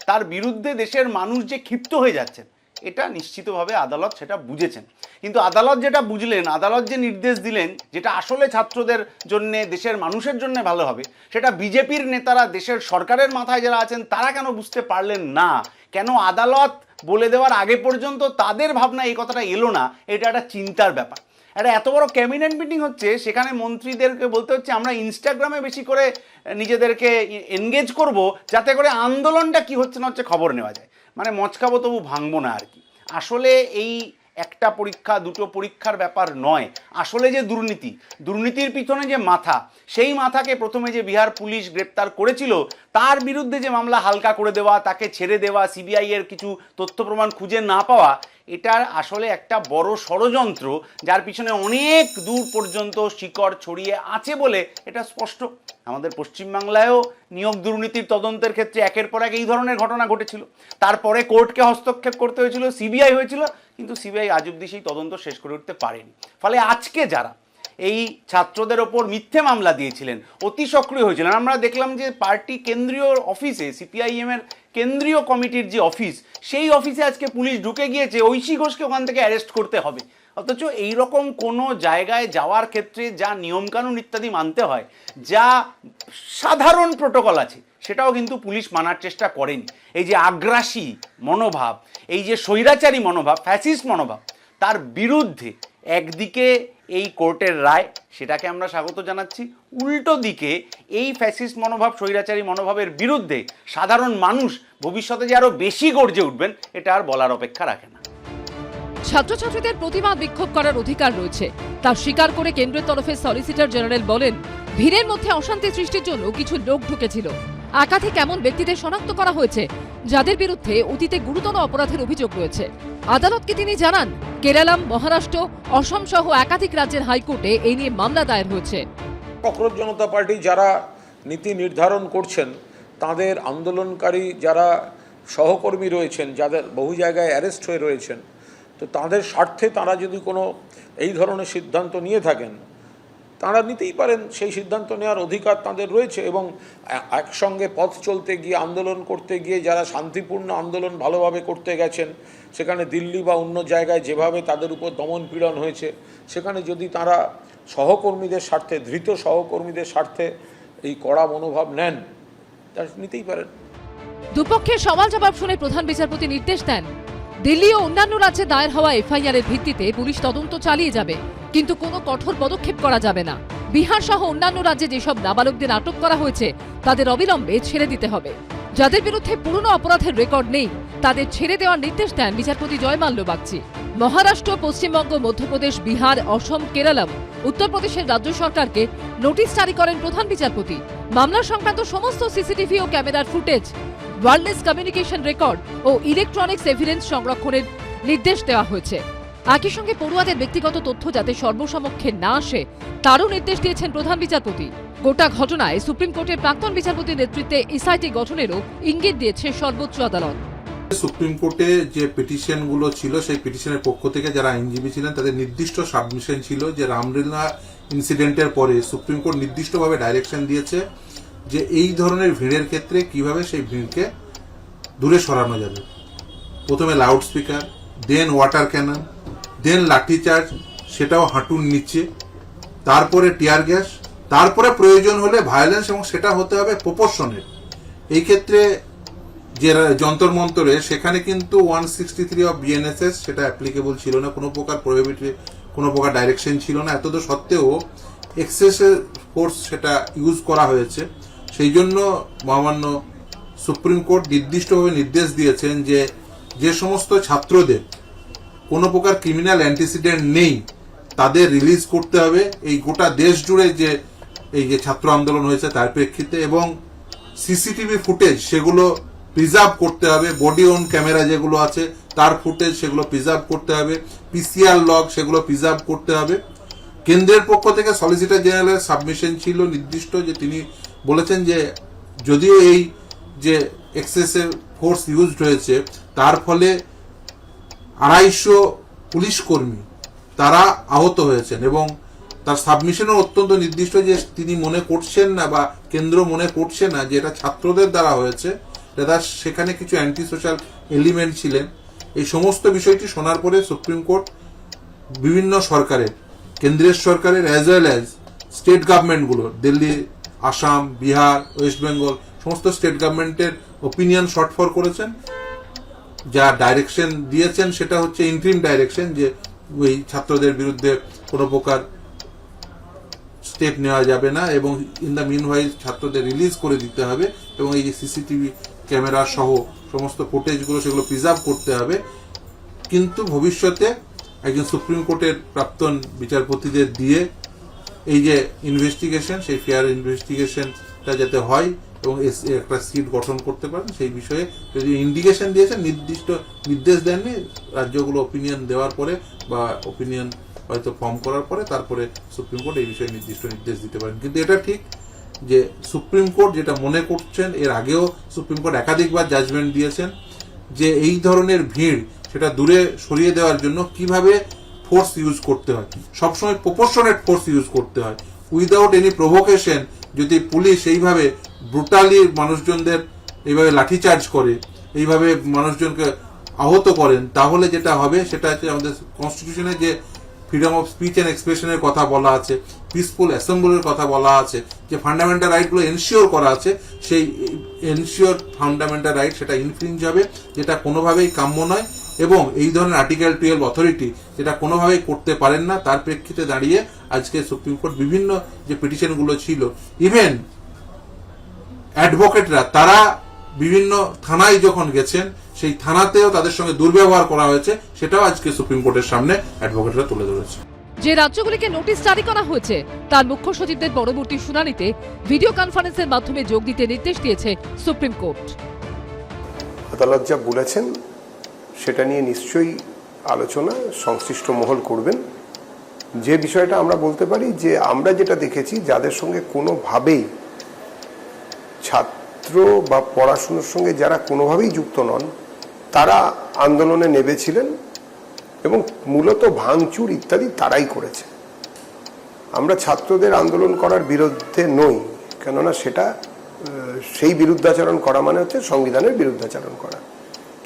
তার বিরুদ্ধে দেশের মানুষ যে ক্ষিপ্ত হয়ে যাচ্ছেন, এটা নিশ্চিতভাবে আদালত সেটা বুঝেছেন। কিন্তু আদালত যেটা বুঝলেন, আদালত যে নির্দেশ দিলেন যেটা আসলে ছাত্রদের জন্যে, দেশের মানুষের জন্য ভালো হবে, সেটা বিজেপির নেতারা, দেশের সরকারের মাথায় যারা আছেন তারা কেন বুঝতে পারলেন না? কেন আদালত বলে দেওয়ার আগে পর্যন্ত তাদের ভাবনা এই কথাটা এলো না? এটা একটা চিন্তার ব্যাপার। একটা এত বড় ক্যাবিনেট মিটিং হচ্ছে, সেখানে মন্ত্রীদেরকে বলতে হচ্ছে আমরা ইনস্টাগ্রামে বেশি করে নিজেদেরকে এনগেজ করব, যাতে করে আন্দোলনটা কি হচ্ছে না হচ্ছে খবর নেওয়া যায়। মানে মচকাবো তবু ভাঙবো না আর কি। আসলে এই একটা পরীক্ষা দুটো পরীক্ষার ব্যাপার নয়। আসলে যে দুর্নীতির পিছনে যে মাথা, সেই মাথাকে প্রথমে যে বিহার পুলিশ গ্রেপ্তার করেছিল, তার বিরুদ্ধে যে মামলা হালকা করে দেওয়া, তাকে ছেড়ে দেওয়া, সিবিআই এর কিছু তথ্য প্রমাণ খুঁজে না পাওয়া, এটার আসলে একটা বড় ষড়যন্ত্র, যার পিছনে অনেক দূর পর্যন্ত শিকড় ছড়িয়ে আছে বলে এটা স্পষ্ট। আমাদের পশ্চিমবাংলায়ও নিয়োগ দুর্নীতির তদন্তের ক্ষেত্রে একের পর এক এই ধরনের ঘটনা ঘটেছিল, তারপরে কোর্টকে হস্তক্ষেপ করতে হয়েছিল, সিবিআই হয়েছিল, কিন্তু সিবিআই আজ অবধি সেই তদন্ত শেষ করে উঠতে পারেনি। ফলে আজকে যারা এই ছাত্রদের ওপর মিথ্যে মামলা দিয়েছিলেন, অতি সক্রিয় হয়েছিলেন, আমরা দেখলাম যে পার্টি কেন্দ্রীয় অফিসে, সিপিআইএম এর কেন্দ্রীয় কমিটির যে অফিস, সেই অফিসে আজকে পুলিশ ঢুকে গিয়েছে, ঐশী ঘোষকে ওখান থেকে অ্যারেস্ট করতে হবে। অথচ এইরকম কোনো জায়গায় যাওয়ার ক্ষেত্রে যা নিয়মকানুন ইত্যাদি মানতে হয়, যা সাধারণ প্রোটোকল আছে, সেটাও কিন্তু পুলিশ মানার চেষ্টা করেনি। এই যে আগ্রাসী মনোভাব, এই যে স্বৈরাচারী মনোভাব, ফ্যাসিস্ট মনোভাব, তার বিরুদ্ধে একদিকে এই কোর্টের রায়, সেটাকে আমরা স্বাগত জানাচ্ছি, উল্টো দিকে এই ফ্যাসিস্ট মনোভাব, স্বৈরাচারী মনোভাবের বিরুদ্ধে সাধারণ মানুষ ভবিষ্যতে যে আরো বেশি গর্জে উঠবেন, এটা আর বলার অপেক্ষা রাখে না। ছাত্রছাত্রীদের প্রতিবাদ বিক্ষোভ করার অধিকার রয়েছে, তা স্বীকার করে কেন্দ্রের তরফে সলিসিটর জেনারেল বলেন, ভিড়ের মধ্যে অশান্তি সৃষ্টির জন্য কিছু লোক ঢুকেছিল। একাধিক এমন ব্যক্তিদের শনাক্ত করা হয়েছে যাদের বিরুদ্ধে অতীতে গুরুতর অপরাধের অভিযোগ রয়েছে। আদালতকে তিনি জানান, কেরালাম, মহারাষ্ট্র, অসম সহ একাধিক রাজ্যের হাইকোর্টে এই নিয়ে মামলা দায়ের হয়েছে। ককরোচ জনতা পার্টি যারা নীতি নির্ধারণ করছেন, তাদের আন্দোলনকারী যারা সহকর্মী রয়েছেন, যাদের বহু জায়গায় অ্যারেস্ট হয়ে রয়েছেন, তো তাদের স্বার্থে তারা যদি কোনো এই ধরনের সিদ্ধান্ত নিয়ে থাকেন, তারা নিতেই পারেন, সেই সিদ্ধান্ত নেওয়ার অধিকার তাদের রয়েছে। এবং একসঙ্গে পথ চলতে গিয়ে, আন্দোলন করতে গিয়ে যারা শান্তিপূর্ণ আন্দোলন ভালোভাবে করতে গেছেন, সেখানে দিল্লি বা অন্য জায়গায় যেভাবে তাদের উপর দমন পীড়ন হয়েছে, সেখানে যদি তারা সহকর্মীদের স্বার্থে, ধৃত সহকর্মীদের স্বার্থে এই কড়া মনোভাব নেন, তা নিতেই পারেন। দুপক্ষের সওয়াল জবাব শুনে প্রধান বিচারপতি নির্দেশ দেন, দিল্লি ও অন্যান্য রাজ্যে দায়ের হওয়া এফআইআর এর ভিত্তিতে পুলিশ তদন্ত চালিয়ে যাবে, কিন্তু কোনো কঠোর পদক্ষেপ করা যাবে না। বিহার সহ অন্যান্য রাজ্যে যেসব নাবালকদের আটক করা হয়েছে, তাদের অবিলম্বে ছেড়ে দিতে হবে। যাদের বিরুদ্ধে পুরনো অপরাধের রেকর্ড নেই, তাদের ছেড়ে দেওয়ার নির্দেশ দেন বিচারপতি জয়মাল্য বাগচি। মহারাষ্ট্র, পশ্চিমবঙ্গ, মধ্যপ্রদেশ, বিহার, অসম, কেরালাম, উত্তরপ্রদেশের রাজ্য সরকারকে নোটিশ জারি করেন প্রধান বিচারপতি। মামলা সংক্রান্ত সমস্ত সিসিটিভি ও ক্যামেরার ফুটেজ, ওয়্যারলেস কমিউনিকেশন রেকর্ড ও ইলেকট্রনিক্স এভিডেন্স সংরক্ষণের নির্দেশ দেওয়া হয়েছে। একই সঙ্গে পড়ুয়াদের ব্যক্তিগত তথ্য যাতে সর্বসমক্ষে না আসে, তারও নির্দেশ দিয়েছেন প্রধান বিচারপতি। গোটা ঘটনায় সুপ্রিম কোর্টের প্রাক্তন বিচারপতির নেতৃত্বে এসআইটি গঠনেরও ইঙ্গিত দিয়েছে সর্বোচ্চ আদালত। সুপ্রিম কোর্টে যে পিটিশনগুলো ছিল, সেই পিটিশনের পক্ষ থেকে যারা আইনজীবী ছিলেন, তাদের নির্দিষ্ট সাবমিশন ছিল যে রামলীলা ইনসিডেন্টের পরে সুপ্রিম কোর্ট নির্দিষ্টভাবে ডাইরেকশন দিয়েছে যে এই ধরনের ভিড়ের ক্ষেত্রে কিভাবে সেই ভিড়কে দূরে সরানো যাবে। প্রথমে লাউড স্পিকার, দেন ওয়াটার ক্যানন, দেন লাঠিচার্জ, সেটাও হাঁটুর নিচে, তারপরে টিয়ার গ্যাস, তারপরে প্রয়োজন হলে ভায়োলেন্স, এবং সেটা হতে হবে প্রপোর্শনের। এই ক্ষেত্রে যে যন্তর মন্তরে, সেখানে কিন্তু 163 অফ বিএনএসএস সেটা অ্যাপ্লিকেবল ছিল না, কোনো প্রকার প্রোহিবিটরি, কোনো প্রকার ডাইরেকশন ছিল না। এতদ সত্ত্বেও এক্সেসিভ ফোর্স সেটা ইউজ করা হয়েছে। সেই জন্য মহামান্য সুপ্রিম কোর্ট নির্দিষ্টভাবে নির্দেশ দিয়েছেন যে যে সমস্ত ছাত্রদের কোনো প্রকার ক্রিমিনাল অ্যান্টিসিডেন্ট নেই তাদের রিলিজ করতে হবে। এই গোটা দেশ জুড়ে যে এই যে ছাত্র আন্দোলন হয়েছে তার প্রেক্ষিতে, এবং সিসিটিভি ফুটেজ সেগুলো প্রিজার্ভ করতে হবে, বডি অন ক্যামেরা যেগুলো আছে তার ফুটেজ সেগুলো প্রিজার্ভ করতে হবে, পিসিআর লগ সেগুলো প্রিজার্ভ করতে হবে। কেন্দ্রের পক্ষ থেকে সলিসিটর জেনারেলের সাবমিশন ছিল নির্দিষ্ট, যে তিনি বলেছেন যে যদিও এই যে এক্সেসিভ ফোর্স ইউজড হয়েছে তার ফলে 250 পুলিশ কর্মী তারা আহত হয়েছেন, এবং তার সাবমিশনও অত্যন্ত নির্দিষ্ট যে তিনি মনে করছেন না বা কেন্দ্র মনে করছে না যে এটা ছাত্রদের দ্বারা হয়েছে, দাদা সেখানে কিছু অ্যান্টি সোশ্যাল এলিমেন্ট ছিলেন। এই সমস্ত বিষয়টি শোনার পরে সুপ্রিম কোর্ট বিভিন্ন সরকারের, কেন্দ্রের সরকারের অ্যাজ ওয়েল অ্যাজ স্টেট গভর্নমেন্টগুলো, দিল্লি, আসাম, বিহার, ওয়েস্ট বেঙ্গল সমস্ত স্টেট গভর্নমেন্টের ওপিনিয়ন শর্টফল করেছেন। যা ডাইরেকশন দিয়েছেন সেটা হচ্ছে ইন্ট্রিম ডাইরেকশন, যে ওই ছাত্রদের বিরুদ্ধে কোনো প্রকার স্টেপ নেওয়া যাবে না এবং ইন দ্য মিনওয়াইল ছাত্রদের রিলিজ করে দিতে হবে, এবং এই যে সিসিটিভি ক্যামেরা সহ সমস্ত ফুটেজগুলো সেগুলো প্রিজার্ভ করতে হবে। কিন্তু ভবিষ্যতে একজন সুপ্রিম কোর্টের প্রাক্তন বিচারপতিদের দিয়ে এই যে ইনভেস্টিগেশন, সেই ফেয়ার ইনভেস্টিগেশনটা যাতে হয় এবং একটা সিট গঠন করতে পারেন সেই বিষয়ে যদি ইন্ডিকেশন দিয়েছেন, নির্দিষ্ট নির্দেশ দেননি, রাজ্যগুলো ওপিনিয়ন দেওয়ার পরে বা ওপিনিয়ন হয়তো ফর্ম করার পরে তারপরে সুপ্রিম কোর্ট এই বিষয়ে নির্দিষ্ট নির্দেশ দিতে পারেন। কিন্তু এটা ঠিক যে সুপ্রিম কোর্ট যেটা মনে করছেন, এর আগেও সুপ্রিম কোর্ট একাধিকবার জাজমেন্ট দিয়েছেন যে এই ধরনের ভিড় সেটা দূরে সরিয়ে দেওয়ার জন্য কিভাবে ফোর্স ইউজ করতে হয়, সবসময় প্রপোর্শনেট ফোর্স ইউজ করতে হয়, উইদাউট এনি প্রভোকেশন। যদি পুলিশ এইভাবে ব্রুটালি মানুষজনদের এইভাবে লাঠিচার্জ করে, এইভাবে মানুষজনকে আহত করেন, তাহলে যেটা হবে সেটা হচ্ছে আমাদের কনস্টিটিউশনে যে ফ্রিডম অফ স্পিচ অ্যান্ড এক্সপ্রেশনের কথা বলা আছে, পিসফুল অ্যাসেম্বলির কথা বলা আছে, যে ফান্ডামেন্টাল রাইটগুলো এনশিওর করা আছে, সেই এনশিওর ফান্ডামেন্টাল রাইট সেটা ইনফ্রিঞ্জ হবে, যেটা কোনোভাবেই কাম্য নয়। এবং এই ধরনের আর্টিকেল 12 অথরিটি যেটা কোনোভাবেই করতে পারেন না, তার প্রেক্ষিতে দাঁড়িয়ে আজকে সুপ্রিম কোর্ট বিভিন্ন যে পিটিশনগুলো ছিল, ইভেন অ্যাডভোকেটরা তারা বিভিন্ন থানায় যখন গেছেন সেই থানাতেও তাদের সঙ্গে দুর্ব্যবহার করা হয়েছে, সেটাও আজকে সুপ্রিম কোর্টের সামনে অ্যাডভোকেটরা তুলে ধরেছে। যে রাজ্যগুলিকে নোটিশ জারি করা হয়েছে তার মুখ্য সচিবদের পরবর্তী শুনানিতে ভিডিও কনফারেন্সের মাধ্যমে যোগ দিতে নির্দেশ দিয়েছে সুপ্রিম কোর্ট। আদালত যা বলেছেন সেটা নিয়ে নিশ্চয়ই আলোচনা সংশ্লিষ্ট মহল করবেন। যে বিষয়টা আমরা বলতে পারি যে আমরা যেটা দেখেছি, যাদের সঙ্গে কোনোভাবেই ছাত্র বা পড়াশুনোর সঙ্গে যারা কোনোভাবেই যুক্ত নন তারা আন্দোলনে নেমেছিলেন এবং মূলত ভাঙচুর ইত্যাদি তারাই করেছে। আমরা ছাত্রদের আন্দোলন করার বিরুদ্ধে নই, কেননা সেটা সেই বিরুদ্ধাচরণ করা মানে হচ্ছে সংবিধানের বিরুদ্ধাচরণ করা।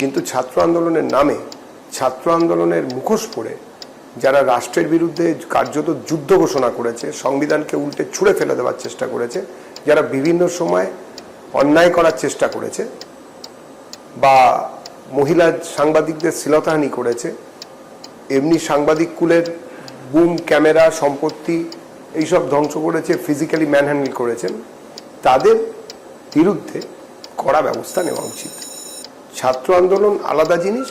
কিন্তু ছাত্র আন্দোলনের নামে, ছাত্র আন্দোলনের মুখোশ পরে যারা রাষ্ট্রের বিরুদ্ধে কার্যত যুদ্ধ ঘোষণা করেছে, সংবিধানকে উল্টে ছুঁড়ে ফেলে দেওয়ার চেষ্টা করেছে, যারা বিভিন্ন সময় অন্যায় করার চেষ্টা করেছে বা মহিলা সাংবাদিকদের শ্লীলতাহানি করেছে, এমনি সাংবাদিক কুলের বুম, ক্যামেরা, সম্পত্তি এইসব ধ্বংস করেছে, ফিজিক্যালি ম্যানহ্যান্ডেল করেছেন, তাদের বিরুদ্ধে কড়া ব্যবস্থা নেওয়া উচিত। ছাত্র আন্দোলন আলাদা জিনিস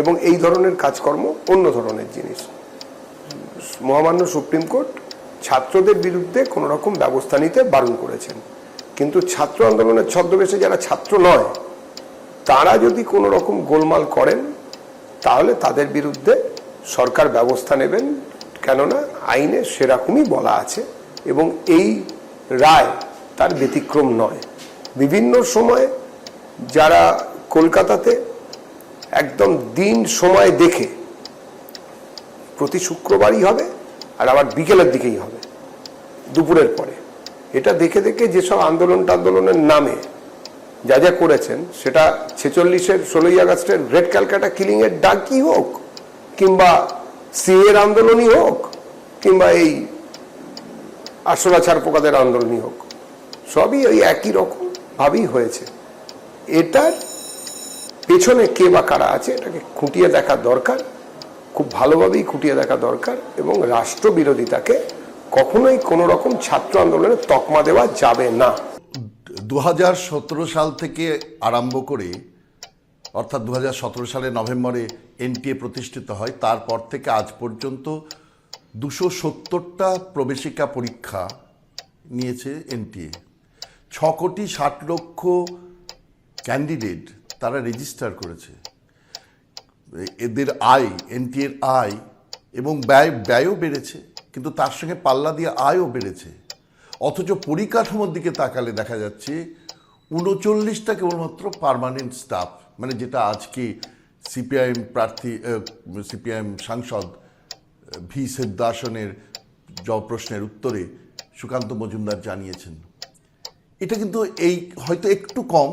এবং এই ধরনের কাজকর্ম অন্য ধরনের জিনিস। মহামান্য সুপ্রিম কোর্ট ছাত্রদের বিরুদ্ধে কোনো রকম ব্যবস্থা নিতে বারণ করেছেন, কিন্তু ছাত্র আন্দোলনের ছদ্মবেশে যারা ছাত্র নয় তারা যদি কোনো রকম গোলমাল করেন তাহলে তাদের বিরুদ্ধে সরকার ব্যবস্থা নেবেন, কেননা আইনে সেরকমই বলা আছে এবং এই রায় তার ব্যতিক্রম নয়। বিভিন্ন সময় যারা কলকাতাতে একদম দিন সময় দেখে, প্রতি শুক্রবারই হবে আর আবার বিকেলের দিকেই হবে, দুপুরের পরে, এটা দেখে দেখে যেসব আন্দোলনের নামে যা যা করেছেন, সেটা 46-এর 16ই আগস্টের গ্রেট ক্যালকাটা কিলিংয়ের ডাকই হোক, কিংবা সিএর আন্দোলনই হোক, কিংবা এই আরশোলা ছারপোকাদের আন্দোলনই হোক, সবই ওই একই রকম ভাবেই হয়েছে। এটার পেছনে কে বা কারা আছে এটাকে খুঁটিয়ে দেখা দরকার, খুব ভালোভাবেই খুঁটিয়ে দেখা দরকার, এবং রাষ্ট্রবিরোধিতাকে কখনোই কোনো রকম ছাত্র আন্দোলনে তকমা দেওয়া যাবে না। 2017 সাল থেকে আরম্ভ করে অর্থাৎ 2017 সালের নভেম্বরে এনটিএ প্রতিষ্ঠিত হয়, তারপর থেকে আজ পর্যন্ত 270টা প্রবেশিকা পরীক্ষা নিয়েছে এনটিএ। 6,60,00,000 ক্যান্ডিডেট তারা রেজিস্টার করেছে। এদের আয়, এনটিএর আয় এবং ব্যয়ও বেড়েছে, কিন্তু তার সঙ্গে পাল্লা দিয়ে আয়ও বেড়েছে। অথচ পরিকাঠামোর দিকে তাকালে দেখা যাচ্ছে 39টা কেবলমাত্র পার্মানেন্ট স্টাফ, মানে যেটা আজকে সিপিআইএম সাংসদ ভি সিদ্ধাসনের প্রশ্নের উত্তরে সুকান্ত মজুমদার জানিয়েছেন। এটা কিন্তু হয়তো একটু কম,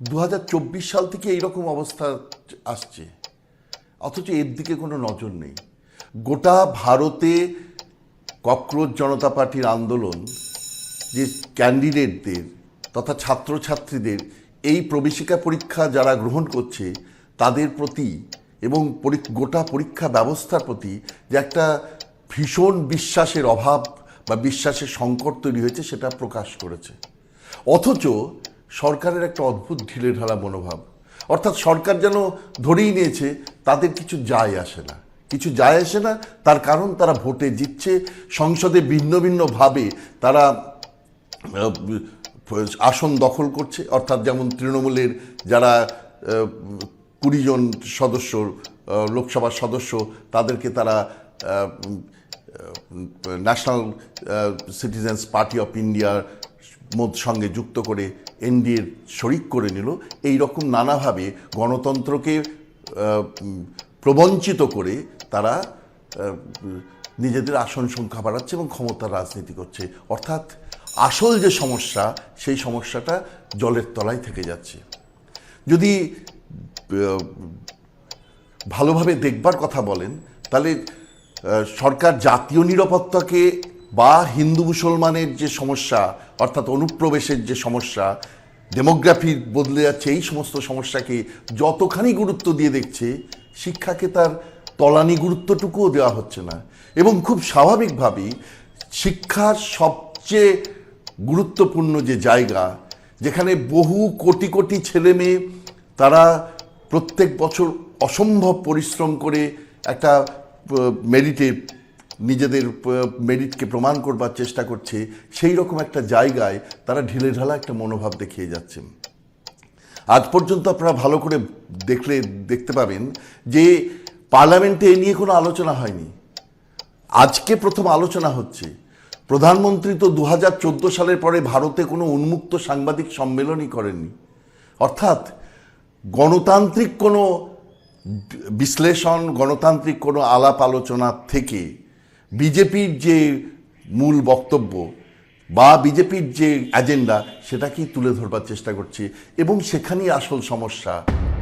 2024 সাল থেকে এইরকম অবস্থা আসছে, অথচ এর দিকে কোনো নজর নেই। গোটা ভারতে ককরোচ জনতা পার্টির আন্দোলন যে ক্যান্ডিডেটদের তথা ছাত্রছাত্রীদের এই প্রবেশিকা পরীক্ষা যারা গ্রহণ করছে তাদের প্রতি এবং গোটা পরীক্ষা ব্যবস্থার প্রতি যে একটা ভীষণ বিশ্বাসের অভাব বা বিশ্বাসের সংকট তৈরি হয়েছে সেটা প্রকাশ করেছে। অথচ সরকারের একটা অদ্ভুত ঢিলেঢালা মনোভাব, অর্থাৎ সরকার যেন ধরেই নিয়েছে তাদের কিছু যায় আসে না, তার কারণ তারা ভোটে জিতছে, সংসদে ভিন্ন ভিন্নভাবে তারা আসন দখল করছে। অর্থাৎ যেমন তৃণমূলের যারা 20 জন সদস্য লোকসভার সদস্য, তাদেরকে তারা ন্যাশনাল সিটিজেন্স পার্টি অফ ইন্ডিয়ার সঙ্গে যুক্ত করে এনডিএর শরিক করে নিল। এই রকম নানাভাবে গণতন্ত্রকে প্রবঞ্চিত করে তারা নিজেদের আসন সংখ্যা বাড়াচ্ছে এবং ক্ষমতার রাজনীতি করছে। অর্থাৎ আসল যে সমস্যা, সেই সমস্যাটা জলের তলায় থেকে যাচ্ছে। যদি ভালোভাবে দেখবার কথা বলেন, তাহলে সরকার জাতীয় নিরাপত্তাকে বা হিন্দু মুসলমানের যে সমস্যা, অর্থাৎ অনুপ্রবেশের যে সমস্যা, ডেমোগ্রাফি বদলে যাচ্ছে, এই সমস্ত সমস্যাকে যতখানি গুরুত্ব দিয়ে দেখছে, শিক্ষাকে তার তলানি গুরুত্বটুকুও দেওয়া হচ্ছে না। এবং খুব স্বাভাবিকভাবেই শিক্ষার সবচেয়ে গুরুত্বপূর্ণ যে জায়গা, যেখানে বহু কোটি কোটি ছেলে মেয়ে তারা প্রত্যেক বছর অসম্ভব পরিশ্রম করে একটা নিজেদের মেরিটকে প্রমাণ করবার চেষ্টা করছে, সেই রকম একটা জায়গায় তারা ঢিলেঢালা একটা মনোভাব দেখিয়ে যাচ্ছে। আজ পর্যন্ত আপনারা ভালো করে দেখতে পাবেন যে পার্লামেন্টে এ নিয়ে কোনো আলোচনা হয়নি। আজকে প্রথম আলোচনা হচ্ছে। প্রধানমন্ত্রী তো 2014 সালের পরে ভারতে কোনো উন্মুক্ত সাংবাদিক সম্মেলনই করেননি। অর্থাৎ গণতান্ত্রিক কোনো বিশ্লেষণ, গণতান্ত্রিক কোনো আলাপ আলোচনা থেকে বিজেপির যে মূল বক্তব্য বা বিজেপির যে এজেন্ডা, সেটাকেই তুলে ধরবার চেষ্টা করছে এবং সেখানেই আসল সমস্যা।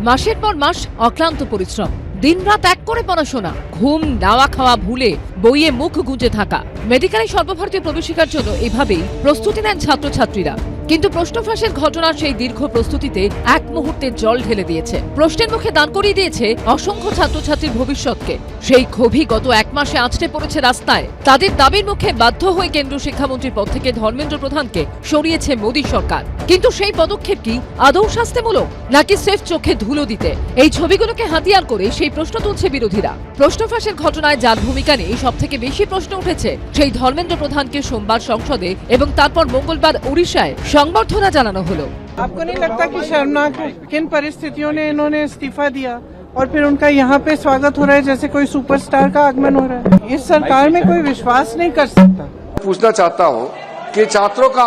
মাসের পর মাস অক্লান্ত পরিশ্রম, দিনরাত এক করে পড়াশোনা, ঘুম নাওয়া খাওয়া ভুলে বইয়ে মুখ গুঁজে থাকা, মেডিকেলে সর্বভারতীয় প্রবেশিকার জন্য এভাবেই প্রস্তুতি নেন ছাত্রছাত্রীরা। কিন্তু প্রশ্ন ফাঁসের ঘটনার সেই দীর্ঘ প্রস্তুতিতে এক মুহূর্তে জল ঢেলে দিয়েছে, প্রশ্নের মুখে দান করিয়ে দিয়েছে অসংখ্য ছাত্রছাত্রীর ভবিষ্যৎকে। সেই ক্ষোভই গত এক মাসে আঁচড়ে পড়েছে রাস্তায়। তাদের দাবির মুখে বাধ্য হয়ে কেন্দ্রীয় শিক্ষামন্ত্রীর পদ থেকে ধর্মেন্দ্র প্রধানকে সরিয়েছে মোদী সরকার। কিন্তু সেই পদক্ষেপ কি আদৌ শাস্তিমূলক নাকি স্রেফ চোখে ধুলো দিতে? এই ছবিগুলোকে হাতিয়ার করে সেই প্রশ্ন তুলছে বিরোধীরা। প্রশ্ন ফাঁসের ঘটনায় যার ভূমিকা নেই, সব থেকে বেশি প্রশ্ন উঠেছে সেই ধর্মেন্দ্র প্রধানকে সোমবার সংসদে এবং তারপর মঙ্গলবার ওড়িশায় সংবর্ধনা জানানো হলো। आपको नहीं लगता कि शर्मनाक है किन परिस्थितियों ने इन्होंने इस्तीफा दिया और फिर उनका यहाँ पे स्वागत हो रहा है जैसे कोई सुपरस्टार का आगमन हो रहा है? इस सरकार में कोई विश्वास नहीं कर सकता। पूछना चाहता हूँ कि छात्रों का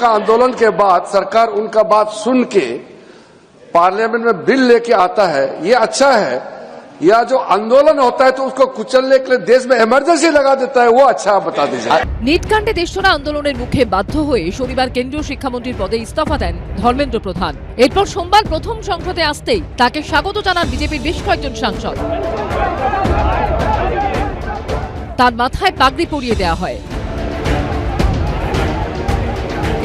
आंदोलन के बाद सरकार उनका बात सुन के पार्लियामेंट में बिल लेके आता है, ये अच्छा है, या जो आंदोलन होता है तो उसको कुचलने के लिए देश में इमरजेंसी लगा देता है, वो अच्छा बता दीजिए। नीट कांडे देशজোড়া আন্দোলনের মুখে বাধ্য হয়ে শনিবার কেন্দ্রীয় শিক্ষামন্ত্রীর পদে ইস্তফা দেন ধর্মেন্দ্র প্রধান। এরপর সোমবার প্রথম সংসদে আসতেই তাকে স্বাগত জানান বিজেপির বেশ কয়েকজন সাংসদ। তার মাথায় পাগড়ি পরিয়ে দেওয়া হয়।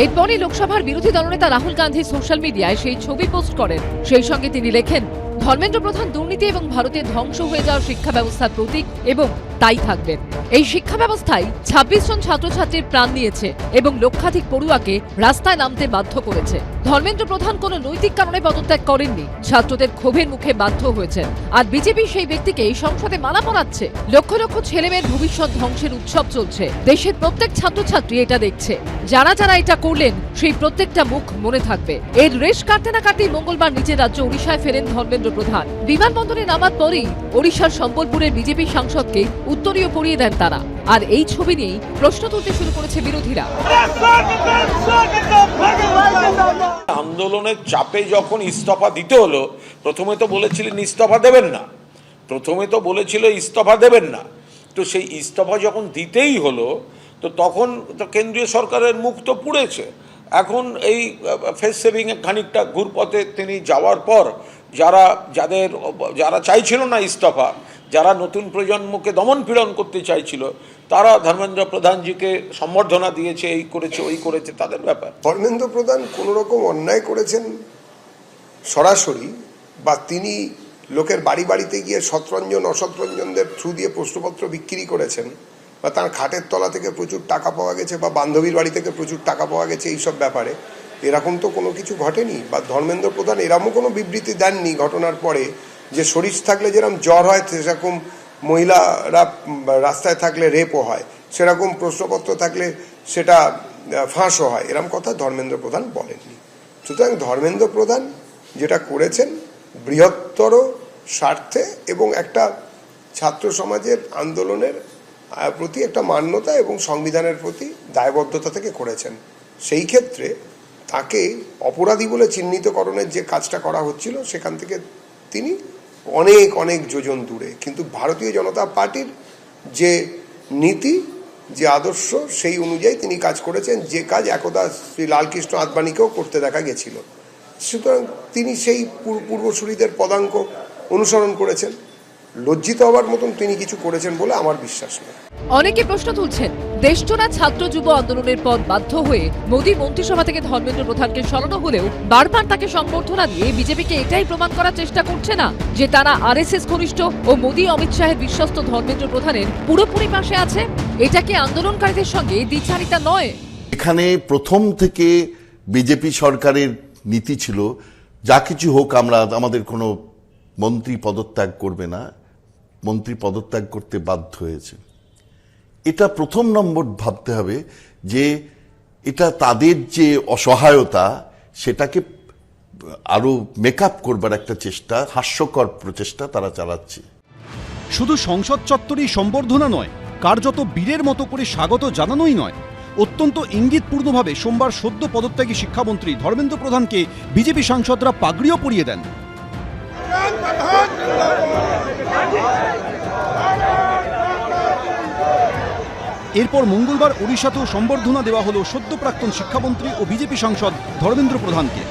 এরপরই লোকসভার বিরোধী দলনেতা রাহুল গান্ধী সোশ্যাল মিডিয়ায় সেই ছবি পোস্ট করেন। সেই সঙ্গে তিনি লেখেন, ধর্মেন্দ্র প্রধান দুর্নীতি এবং ভারতের ধ্বংস হয়ে যাওয়া শিক্ষা ব্যবস্থার প্রতীক এবং তাই থাকবেন। এই শিক্ষা ব্যবস্থায় 26 জন ছাত্রছাত্রীর প্রাণ নিয়েছে এবং লক্ষাধিক পড়ুয়াকে রাস্তায় নামতে বাধ্য করেছে। ধর্মেন্দ্র প্রধান কোনো নৈতিক কারণে পদত্যাগ করেননি, ছাত্রদের ক্ষোভের মুখে বাধ্য হয়েছেন। আর বিজেপি সেই ব্যক্তিকে সংসদে মালা পরাচ্ছে। লক্ষ লক্ষ ছেলেমেয়ের ভবিষ্যৎ ধ্বংসের উৎসব চলছে। দেশের প্রত্যেক ছাত্রছাত্রী এটা দেখছে। যারা যারা এটা করলেন সেই প্রত্যেকটা মুখ মনে থাকবে। এর রেশ কাটতে না কাটতেই মঙ্গলবার নিজের রাজ্য ওড়িশায় ফেরেন ধর্মেন্দ্র প্রধান। বিমানবন্দরে নামার পরেই ওড়িশার সম্বলপুরের বিজেপি সাংসদকে উত্তরীয় পরিয়ে দেন তারা। আর এই ছবি নিয়েই প্রশ্ন তুলতে শুরু করেছে বিরোধীরা। আন্দোলনের চাপে যখন ইস্তফা দিতে হলো, প্রথমে তো বলেছিলেন ইস্তফা দেবেন না, তো সেই ইস্তফা যখন দিতেই হলো তো তখন তো কেন্দ্রীয় সরকারের মুখ তো পুড়েছে। এখন এই ফেস সেভিং এর খানিকটা ঘুরপথে তিনি যাওয়ার পর যারা চাইছিল না ইস্তফা, যারা নতুন প্রজন্মকে দমন পীড়ন করতে চাইছিল, তারা ধর্মেন্দ্র প্রধানজিকে সম্বর্ধনা দিয়েছে, এই করেছে ওই করেছে, তাদের ব্যাপার। ধর্মেন্দ্র প্রধান কোনো রকম অন্যায় করেছেন সরাসরি, বা তিনি লোকের বাড়ি বাড়িতে গিয়ে সৎরঞ্জন অসৎরঞ্জনদের থ্রু দিয়ে প্রশ্নপত্র বিক্রি করেছেন, বা তার খাটের তলা থেকে প্রচুর টাকা পাওয়া গেছে, বা বান্ধবীর বাড়ি থেকে প্রচুর টাকা পাওয়া গেছে, এইসব ব্যাপারে এরকম তো কোনো কিছু ঘটেনি। বা ধর্মেন্দ্র প্রধান এরকমও কোনো বিবৃতি দেননি ঘটনার পরে যে শরীর থাকলে যেরকম জ্বর হয় সেরকম মহিলারা রাস্তায় থাকলে রেপও হয়, সেরকম প্রশ্নপত্র থাকলে সেটা ফাঁসও হয়, এরকম কথা ধর্মেন্দ্র প্রধান বলেননি। সুতরাং ধর্মেন্দ্র প্রধান যেটা করেছেন বৃহত্তর স্বার্থে এবং একটা ছাত্র সমাজের আন্দোলনের প্রতি একটা মান্যতা এবং সংবিধানের প্রতি দায়বদ্ধতা থেকে করেছেন। সেই ক্ষেত্রে তাকে অপরাধী বলে চিহ্নিতকরণের যে কাজটা করা হচ্ছিল সেখান থেকে তিনি অনেক অনেক যোজন দূরে। কিন্তু ভারতীয় জনতা পার্টির যে নীতি, যে আদর্শ, সেই অনুযায়ী তিনি কাজ করেছেন, যে কাজ একদা শ্রী লালকৃষ্ণ আদবানিকেও করতে দেখা গেছিল। সুতরাং তিনি সেই পূর্বসূরীদের পদাঙ্ক অনুসরণ করেছেন। লজ্জিত হবার মতন তিনি কিছু করেছেন বলে আমার বিশ্বাস নেই। অনেকে প্রশ্ন তুলছেন, দেশজোড়া ছাত্র যুব আন্দোলনের পর বাধ্য হয়ে মোদী মন্ত্রিসভা থেকে ধর্মেন্দ্র প্রধানকে সরানো হলেও বারবার তাকে সংবর্ধনা দিয়ে বিজেপিকে এটাই প্রমাণ করার চেষ্টা করছে না যে তারা আরএসএস ঘনিষ্ঠ ও মোদী অমিত শাহের বিশ্বস্ত ধর্মেন্দ্র প্রধানের পুরোপুরি পাশে আছে। এটা কি আন্দোলনকারীদের সঙ্গে দ্বিচারিতা নয়? এখানে প্রথম থেকে বিজেপি সরকারের নীতি ছিল যা কিছু হোক আমাদের কোনো মন্ত্রী পদত্যাগ করবে না, মন্ত্রী পদত্যাগ করতে বাধ্য হয়েছে। এটা প্রথম নম্বর ভাবতে হবে যে এটা তাদের যে অসহায়তা সেটাকে আরো মেকআপ করবার একটা চেষ্টা, হাস্যকর প্রচেষ্টা তারা চালাচ্ছে। শুধু সংসদ চত্বরেই সম্বর্ধনা নয়, কার্যত বীরের মতো করে স্বাগত জানানোই নয়, অত্যন্ত ইঙ্গিতপূর্ণভাবে সোমবার সদ্য পদত্যাগী শিক্ষামন্ত্রী ধর্মেন্দ্র প্রধানকে বিজেপি সাংসদরা পাগড়িও পরিয়ে দেন। এরপর মঙ্গলবার ওড়িশাতেও সম্বর্ধনা দেওয়া হলো সদ্য প্রাক্তন শিক্ষামন্ত্রী ও বিজেপি সাংসদ ধর্মেন্দ্র প্রধানকে।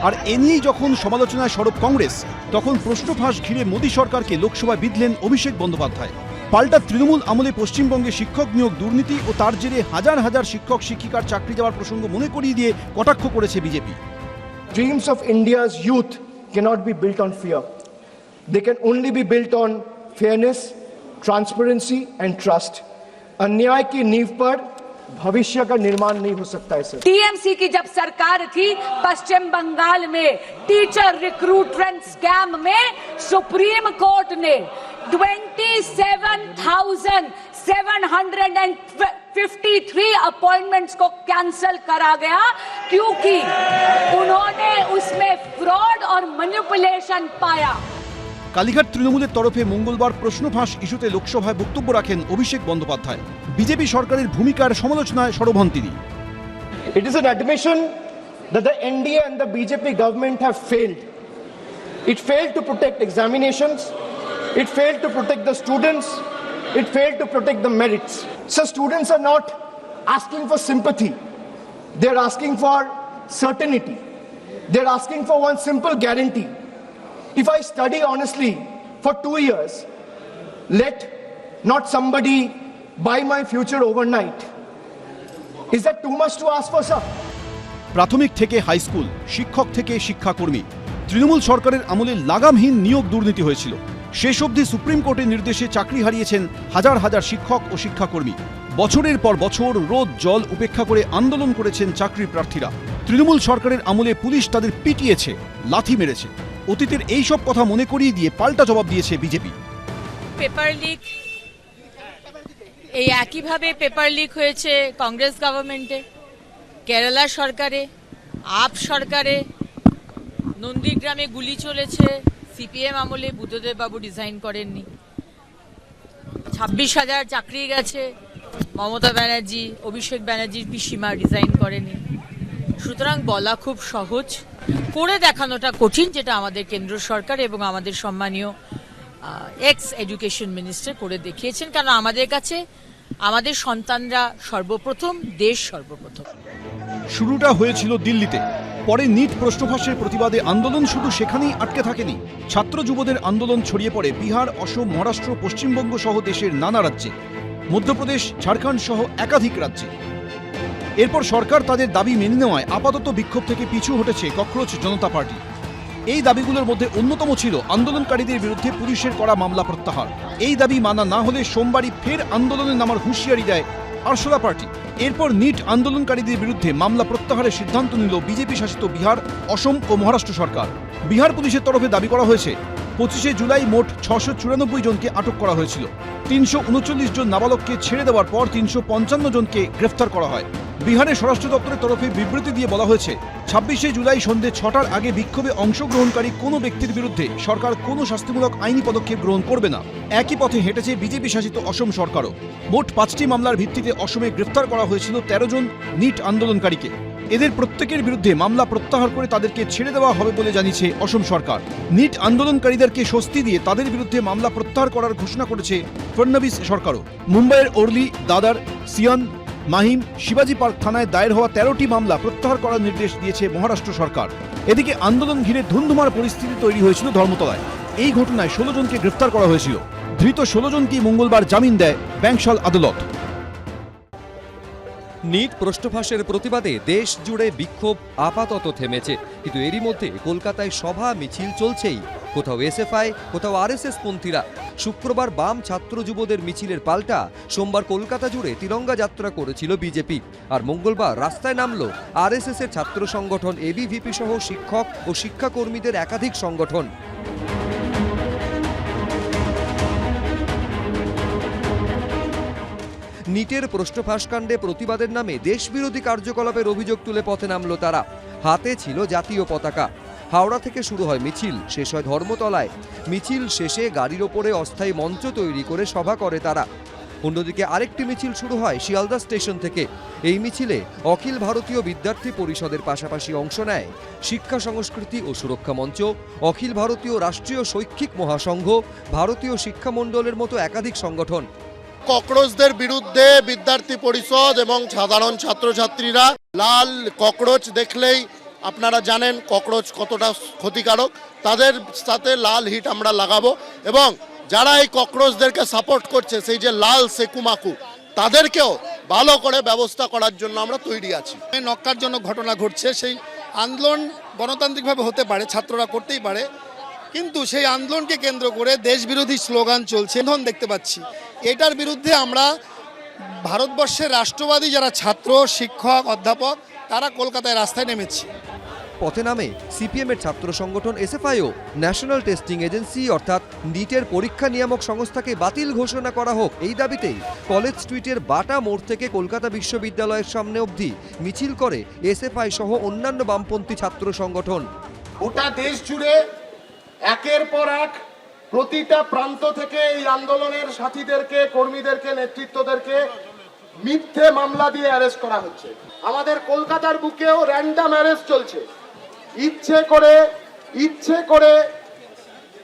আর এ নিয়েই যখন সমালোচনায় সরব কংগ্রেস, তখন প্রশ্ন ফাঁস ঘিরে মোদী সরকারকে লোকসভায় বিঁধলেন অভিষেক বন্দ্যোপাধ্যায়। পাল্টা তৃণমূল আমলে পশ্চিমবঙ্গে শিক্ষক নিয়োগ দুর্নীতি ও তার জেরে হাজার হাজার শিক্ষক শিক্ষিকার চাকরি যাওয়ার প্রসঙ্গ মনে করিয়ে দিয়ে কটাক্ষ করেছে BJP. Dreams of India's youth cannot be built on fear. They can only be built on fairness, transparency and trust. अन्याय की नींव पर भविष्य का निर्माण नहीं हो सकता है सर। टीएमसी की जब सरकार थी पश्चिम बंगाल में टीचर रिक्रूटमेंट स्कैम में सुप्रीम कोर्ट ने 27,753 अपॉइंटमेंट्स को कैंसिल करा गया क्योंकि उन्होंने उसमें फ्रॉड और मैनिपुलेशन पाया। কালীঘাট তৃণমূলের তরফে মঙ্গলবার প্রশ্ন ফাঁস ইস্যুতে লোকসভায় বক্তব্য রাখেন অভিষেক বন্দ্যোপাধ্যায়। বিজেপি সরকারের ভূমিকার সমালোচনায় সরব হন তিনি। It is an admission that the NDA and the BJP government have failed. It failed to protect examinations. It failed to protect the students. It failed to protect the merits. So students are not asking for sympathy. They're asking for certainty. They're asking for one simple guarantee. If I study honestly for 2 years, let not somebody buy my future overnight. Is that too much to ask for, sir? প্রাথমিক থেকে high school, শিক্ষক থেকে শিক্ষাকর্মী, তৃণমূল সরকারের আমলে লাগামহীন নিয়োগ দুর্নীতি হয়েছিল। শেষ অবধি সুপ্রিম কোর্টের নির্দেশে চাকরি হারিয়েছেন হাজার হাজার শিক্ষক ও শিক্ষাকর্মী। বছরের পর বছর রোদ জল উপেক্ষা করে আন্দোলন করেছেন চাকরি প্রার্থীরা। তৃণমূল সরকারের আমলে পুলিশ তাদের পিটিয়েছে, লাথি মেরেছে। অতীতের এই সব কথা মনে করিয়ে দিয়ে পাল্টা জবাব দিয়েছে বিজেপি। পেপার লিক, এই একইভাবে পেপার লিক হয়েছে কংগ্রেস গভর্নমেন্টে, কেরালা সরকারে, আপ সরকারে, নন্দীগ্রামে গুলি চলেছে, সিপিএম আমলে বুদ্ধদেব বাবু ডিজাইন করেননি। 26,000 চাকরি গেছে, মমতা ব্যানার্জি, অভিষেক ব্যানার্জির পিসিমা ডিজাইন করেনি। সুতরাং বলা খুব সহজ, করে দেখানোটা কঠিন, যেটা আমাদের কেন্দ্র সরকার এবং আমাদের সম্মানীয় এক্স এডুকেশন মিনিস্টার করে দেখিয়েছেন। কারণ আমাদের কাছে আমাদের সন্তানরা সর্বপ্রথম, দেশ সর্বপ্রথম। শুরুটা হয়েছিল দিল্লিতে, পরে নিট প্রশ্নফাঁসের প্রতিবাদে আন্দোলন শুধু সেখানেই আটকে থাকেনি। ছাত্র যুবদের আন্দোলন ছড়িয়ে পড়ে বিহার, অসম, মহারাষ্ট্র, পশ্চিমবঙ্গ সহ দেশের নানা রাজ্যে, মধ্যপ্রদেশ, ঝাড়খণ্ড সহ একাধিক রাজ্যে। এরপর সরকার তাদের দাবি মেনে নেওয়ায় আপাতত বিক্ষোভ থেকে পিছু হটেছে ককরোচ জনতা পার্টি। এই দাবিগুলোর মধ্যে অন্যতম ছিল আন্দোলনকারীদের বিরুদ্ধে পুলিশের করা মামলা প্রত্যাহার। এই দাবি মানা না হলে সোমবারই ফের আন্দোলনে নামার হুঁশিয়ারি দেয় আরশোলা পার্টি। এরপর নিট আন্দোলনকারীদের বিরুদ্ধে মামলা প্রত্যাহারের সিদ্ধান্ত নিল বিজেপি শাসিত বিহার, অসম ও মহারাষ্ট্র সরকার। বিহার পুলিশের তরফে দাবি করা হয়েছে 25শে জুলাই মোট 694 জনকে আটক করা হয়েছিল। 339 জন নাবালককে ছেড়ে দেওয়ার পর 355 জনকে গ্রেফতার করা হয়। বিহারের স্বরাষ্ট্র দপ্তরের তরফে বিবৃতি দিয়ে বলা হয়েছে 26শে জুলাই সন্ধ্যে 6টার আগে বিক্ষোভে অংশগ্রহণকারী কোনো ব্যক্তির বিরুদ্ধে সরকার কোনো শাস্তিমূলক আইনি পদক্ষেপ গ্রহণ করবে না। একই পথে হেঁটেছে বিজেপি শাসিত অসম সরকারও। মোট 5টি মামলার ভিত্তিতে অসমে গ্রেফতার করা হয়েছিল 13 জন নিট আন্দোলনকারীকে। এদের প্রত্যেকের বিরুদ্ধে মামলা প্রত্যাহার করে তাদেরকে ছেড়ে দেওয়া হবে বলে জানিয়েছে অসম সরকার। নিট আন্দোলনকারীদেরকে স্বস্তি দিয়ে তাদের বিরুদ্ধে মামলা প্রত্যাহার করার ঘোষণা করেছে ফডনবিস সরকারও। মুম্বাইয়ের ওরলি, দাদার, সিয়ান, মাহিম, শিবাজি পার্ক থানায় দায়ের হওয়া 13টি মামলা প্রত্যাহার করার নির্দেশ দিয়েছে মহারাষ্ট্র সরকার। এদিকে আন্দোলন ঘিরে ধুন্ধুমার পরিস্থিতি তৈরি হয়েছিল ধর্মতলায়। এই ঘটনায় 16 জনকে গ্রেফতার করা হয়েছিল। ধৃত 16 জনকেই মঙ্গলবার জামিন দেয় ব্যাংশাল আদালত। নিট প্রশ্নফাঁসের প্রতিবাদে দেশ জুড়ে বিক্ষোভ আপাতত থেমেছে, কিন্তু এরই মধ্যে কলকাতায় সভা মিছিল চলছেই। কোথাও এসএফআই, কোথাও আরএসএস পন্থীরা। শুক্রবার বাম ছাত্র যুবদের মিছিলের পাল্টা সোমবার কলকাতা জুড়ে তিরঙ্গা যাত্রা করেছিল বিজেপি। আর মঙ্গলবার রাস্তায় নামল আরএসএস এর ছাত্র সংগঠন এবিভিপি সহ শিক্ষক ও শিক্ষাকর্মীদের একাধিক সংগঠন। নিটের প্রশ্নফাঁস কাণ্ডে প্রতিবাদের নামে দেশবিরোধী কার্যকলাপের অভিযোগ তুলে পথে নামল তারা। হাতে ছিল জাতীয় পতাকা। হাওড়া থেকে শুরু হয় মিছিল, শেষ হয় ধর্মতলায়। মিছিল শেষে গাড়ির ওপরে অস্থায়ী মঞ্চ তৈরি করে সভা করে তারা। অন্যদিকে আরেকটি মিছিল শুরু হয় শিয়ালদা স্টেশন থেকে। এই মিছিলে অখিল ভারতীয় বিদ্যার্থী পরিষদের পাশাপাশি অংশ নেয় শিক্ষা সংস্কৃতি ও সুরক্ষা মঞ্চ, অখিল ভারতীয় রাষ্ট্রীয় শৈক্ষিক মহাসংঘ, ভারতীয় শিক্ষা মণ্ডলের মতো একাধিক সংগঠন। ককরোচদের বিরুদ্ধে বিদ্যার্থী পরিষদ এবং সাধারণ ছাত্রছাত্রীরা, লাল ককরোচ দেখলেই আপনারা জানেন ককরোচ কতটা ক্ষতিকারক, তাদের সাথে লাল হিট আমরা লাগাবো এবং যারা এই ককরোচদেরকে সাপোর্ট করছে, সেই যে লাল সেকুমাকু, তাদেরকেও ভালো করে ব্যবস্থা করার জন্য আমরা তৈরি আছি। নক্কারজনক ঘটনা ঘটছে, সেই আন্দোলন গণতান্ত্রিকভাবে হতে পারে, ছাত্ররা করতেই পারে, কিন্তু সেই আন্দোলনকে কেন্দ্র করে দেশবিরোধী স্লোগান চলছে দেখতে পাচ্ছি। এটার বিরুদ্ধে আমরা ভারতবর্ষের রাষ্ট্রবাদী যারা ছাত্র, শিক্ষক, অধ্যাপক, তারা কলকাতায় রাস্তায় নেমেছে। পথে নামে সিপিএমের ছাত্র সংগঠন এসএফআইও। ন্যাশনাল টেস্টিং এজেন্সি অর্থাৎ নিটের পরীক্ষা নিয়ামক সংস্থাকে বাতিল ঘোষণা করা হোক, এই দাবিতেই কলেজ স্ট্রিটের বাটা মোড় থেকে কলকাতা বিশ্ববিদ্যালয়ের সামনে অবধি মিছিল করে এসএফআই সহ অন্যান্য বামপন্থী ছাত্র সংগঠন। গোটা দেশ জুড়ে একের পর এক প্রতিটা প্রান্ত থেকে এই আন্দোলনের সাথীদেরকে, কর্মীদেরকে, নেতৃত্বদেরকে মিথ্যে মামলা দিয়ে অ্যারেস্ট করা হচ্ছে। আমাদের কলকাতার বুকেও র্যান্ডম অ্যারেস্ট চলছে। ইচ্ছে করে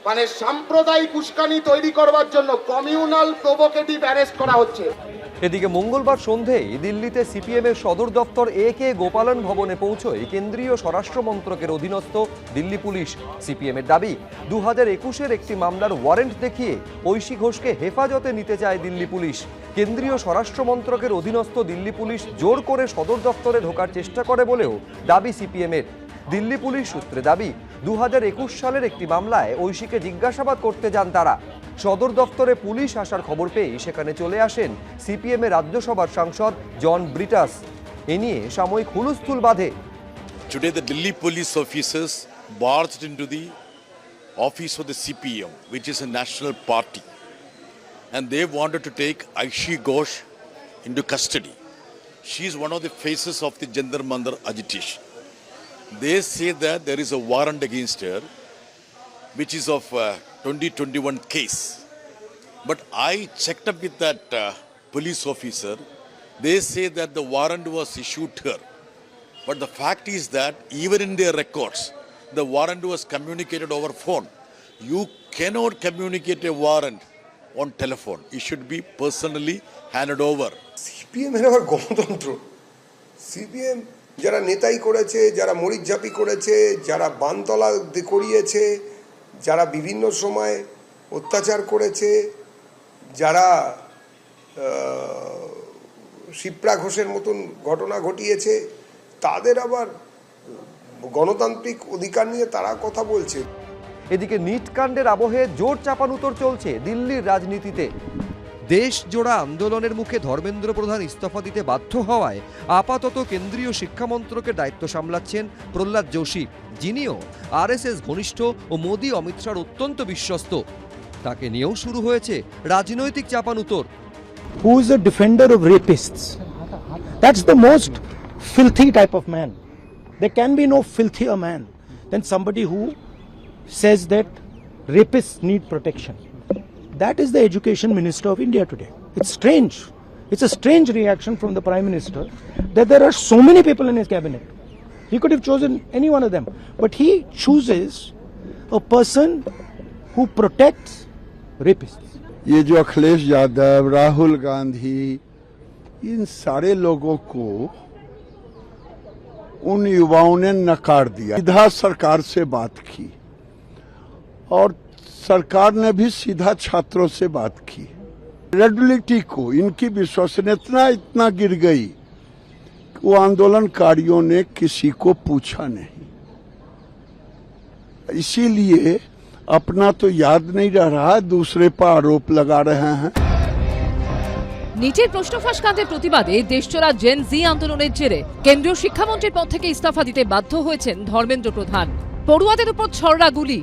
মানে সাম্প্রদায়িক উস্কানি তৈরি করবার জন্য কমিউনাল প্রভোকেটিভ অ্যারেস্ট করা হচ্ছে। এদিকে মঙ্গলবার সন্ধেয় দিল্লিতে সিপিএমের সদর দপ্তর একে গোপালন ভবনে পৌঁছয় কেন্দ্রীয় স্বরাষ্ট্র মন্ত্রকের অধীনস্থ দিল্লি পুলিশ। সিপিএমের দাবি 2021-এর একটি মামলার ওয়ারেন্ট দেখিয়ে ঐশী ঘোষকে হেফাজতে নিতে চায় দিল্লি পুলিশ। কেন্দ্রীয় স্বরাষ্ট্র মন্ত্রকের অধীনস্থ দিল্লি পুলিশ জোর করে সদর দপ্তরে ঢোকার চেষ্টা করে বলেও দাবি সিপিএমের। দিল্লি পুলিশ সূত্রে দাবি 2021 সালের একটি মামলায় ঐশীকে জিজ্ঞাসাবাদ করতে যান তারা। সদর দফতরে পুলিশ আসার খবর পেয়ে সেখানে চলে আসেন সিপিএম এর রাজ্যসভার সাংসদ জন ব্রিটাস। এ নিয়ে সাময়িক হুলস্থুল বাধে। Today the Delhi police officers barged into the office of the CPM, which is a national party, and they wanted to take Aishi Ghosh into custody. She is one of the faces of the Jantar Mandar agitation. They say that there is a warrant against her, which is of 2021 case. But I checked up with that police officer. They say that the warrant was issued her. But the fact is that even in their records, the warrant was communicated over phone. You cannot communicate a warrant on telephone. It should be personally handed over. CPM এর আবার গণতন্ত্র। CPM যারা নেতাই করেছে, যারা মরিচঝাপি করেছে, যারা বানতলা করিয়েছে, যারা বিভিন্ন সময় অত্যাচার করেছে, যারা শিপ্রা ঘোষের মতন ঘটনা ঘটিয়েছে, তাদের আবার গণতান্ত্রিক অধিকার নিয়ে তারা কথা বলছে। এদিকে নিট কাণ্ডের আবহে জোর চাপানুতর চলছে দিল্লির রাজনীতিতে। দেশ জোড়া আন্দোলনের মুখে ধর্মেন্দ্র প্রধান ইস্তফা দিতে বাধ্য হওয়ায় আপাতত কেন্দ্রীয় শিক্ষামন্ত্রকের দায়িত্ব সামলাচ্ছেন প্রহ্লাদ যোশী, যিনিও আরএসএস ঘনিষ্ঠ ও মোদী অমিত শাহর অত্যন্ত বিশ্বস্ত। তাকে নিয়েও শুরু হয়েছে রাজনৈতিক চাপানুতর। Who is a defender of rapists? That's the most filthy type of man. There can be no filthier man than somebody who says that rapists need protection. That is the education minister of India today. It's strange. It's a strange reaction from the prime minister that there are so many people in his cabinet. He could have chosen any one of them, but he chooses a person who protects rapists. ये जो अखिलेश यादव, राहुल गांधी, इन सारे लोगों को उन युवाओं ने नकार दिया। सीधा सरकार से बात की और सरकार ने भी सीधा छात्रों से बात की। क्रेडिबिलिटी को इनकी विश्वसनीयता इतना गिर गई कि वो आंदोलनकारियों ने किसी को पूछा नहीं। इसीलिए अपना तो याद नहीं रहा, दूसरे पर आरोप लगा रहे हैं। নিটের প্রশ্নফাঁস কাণ্ডের প্রতিবাদে দেশজোড়া জেন জি আন্দোলনের জেরে কেন্দ্রীয় শিক্ষামন্ত্রীর পদ থেকে ইস্তফা দিতে বাধ্য হয়েছেন ধর্মেন্দ্র প্রধান। পড়ুয়াদের উপর ছড়রা গুলি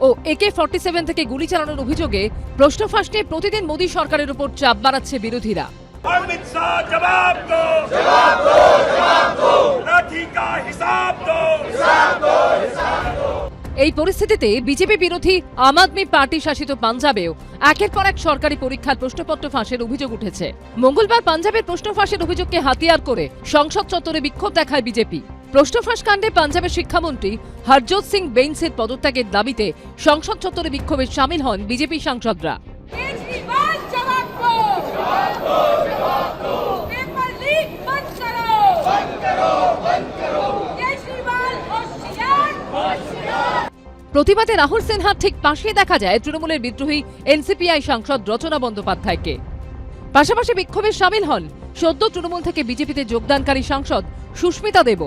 ও AK-47 থেকে গুলি চালানোর অভিযোগে প্রশ্নফাঁস নিয়ে প্রতিদিন মোদী সরকারের উপর চাপ বাড়াচ্ছে বিরোধীরা। अमित शाह जवाब दो, जवाब दो, जवाब दो, लाठी का हिसाब दो, हिसाब दो, हिसाब दो। এই পরিস্থিতিতে বিজেপি বিরোধী আম আদমি পার্টি শাসিত পাঞ্জাবেও একের পর এক সরকারি পরীক্ষার প্রশ্নপত্র ফাঁসের অভিযোগ উঠেছে। মঙ্গলবার পাঞ্জাবের প্রশ্ন ফাঁসের অভিযোগকে হাতিয়ার করে সংসদ চত্বরে বিক্ষোভ দেখায় বিজেপি। প্রশ্নফাঁস কাণ্ডে পাঞ্জাবের শিক্ষামন্ত্রী হরজোত সিং বেইনসের পদত্যাগের দাবিতে সংসদ চত্বরে বিক্ষোভে সামিল হন বিজেপি সাংসদরা। প্রতিবাদে রাহুল সিনহার ঠিক পাশে দেখা যায় তৃণমূলের বিদ্রোহী এনসিপিআই সাংসদ রচনা বন্দ্যোপাধ্যায়কে। পাশাপাশি বিক্ষোভে সামিল হন সদ্য তৃণমূল থেকে বিজেপিতে যোগদানকারী সাংসদ সুস্মিতা দেব।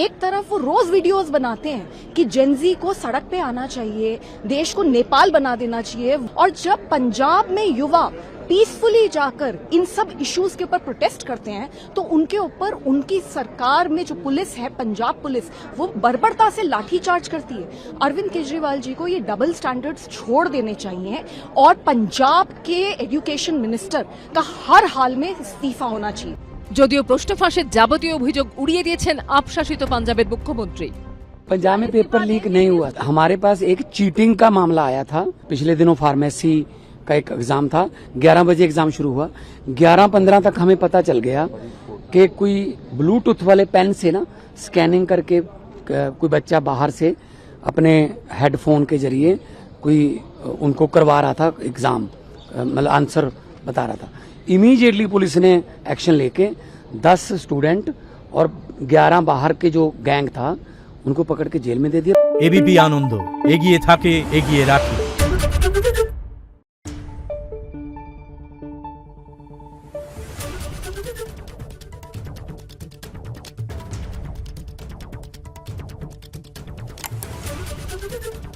एक तरफ वो रोज वीडियोस बनाते हैं कि जेनजी को सड़क पे आना चाहिए, देश को नेपाल बना देना चाहिए, और जब पंजाब में युवा पीसफुली जाकर इन सब इश्यूज के ऊपर प्रोटेस्ट करते हैं तो उनके ऊपर उनकी सरकार में जो पुलिस है, पंजाब पुलिस, वो बर्बरता से लाठीचार्ज करती है। अरविंद केजरीवाल जी को ये डबल स्टैंडर्ड्स छोड़ देने चाहिए और पंजाब के एजुकेशन मिनिस्टर का हर हाल में इस्तीफा होना चाहिए। যদিও প্রশ্নফাঁসের যাবতীয় অভিযোগ উড়িয়ে দিয়েছেন আপ শাসিত পাঞ্জাবের মুখ্যমন্ত্রী। पंजाब में पेपर लीक नहीं हुआ था। हमारे पास एक चीटिंग का मामला आया था। पिछले दिनों फार्मेसी का एक एग्जाम था, 11 बजे एग्जाम शुरू हुआ, 11:15 तक हमें पता चल गया कि कोई ब्लूटूथ वाले पेन से ना स्कैनिंग करके कोई बच्चा बाहर से अपने हेडफोन के जरिए कोई उनको करवा रहा था एग्जाम, मतलब आंसर बता रहा था। इमीडिएटली पुलिस ने एक्शन लेके 10 स्टूडेंट और 11 बाहर के जो गैंग था उनको पकड़ के जेल में दे दिया। एबीपी आनंद एगिए थाके एगिए राखे। রিপোর্ট।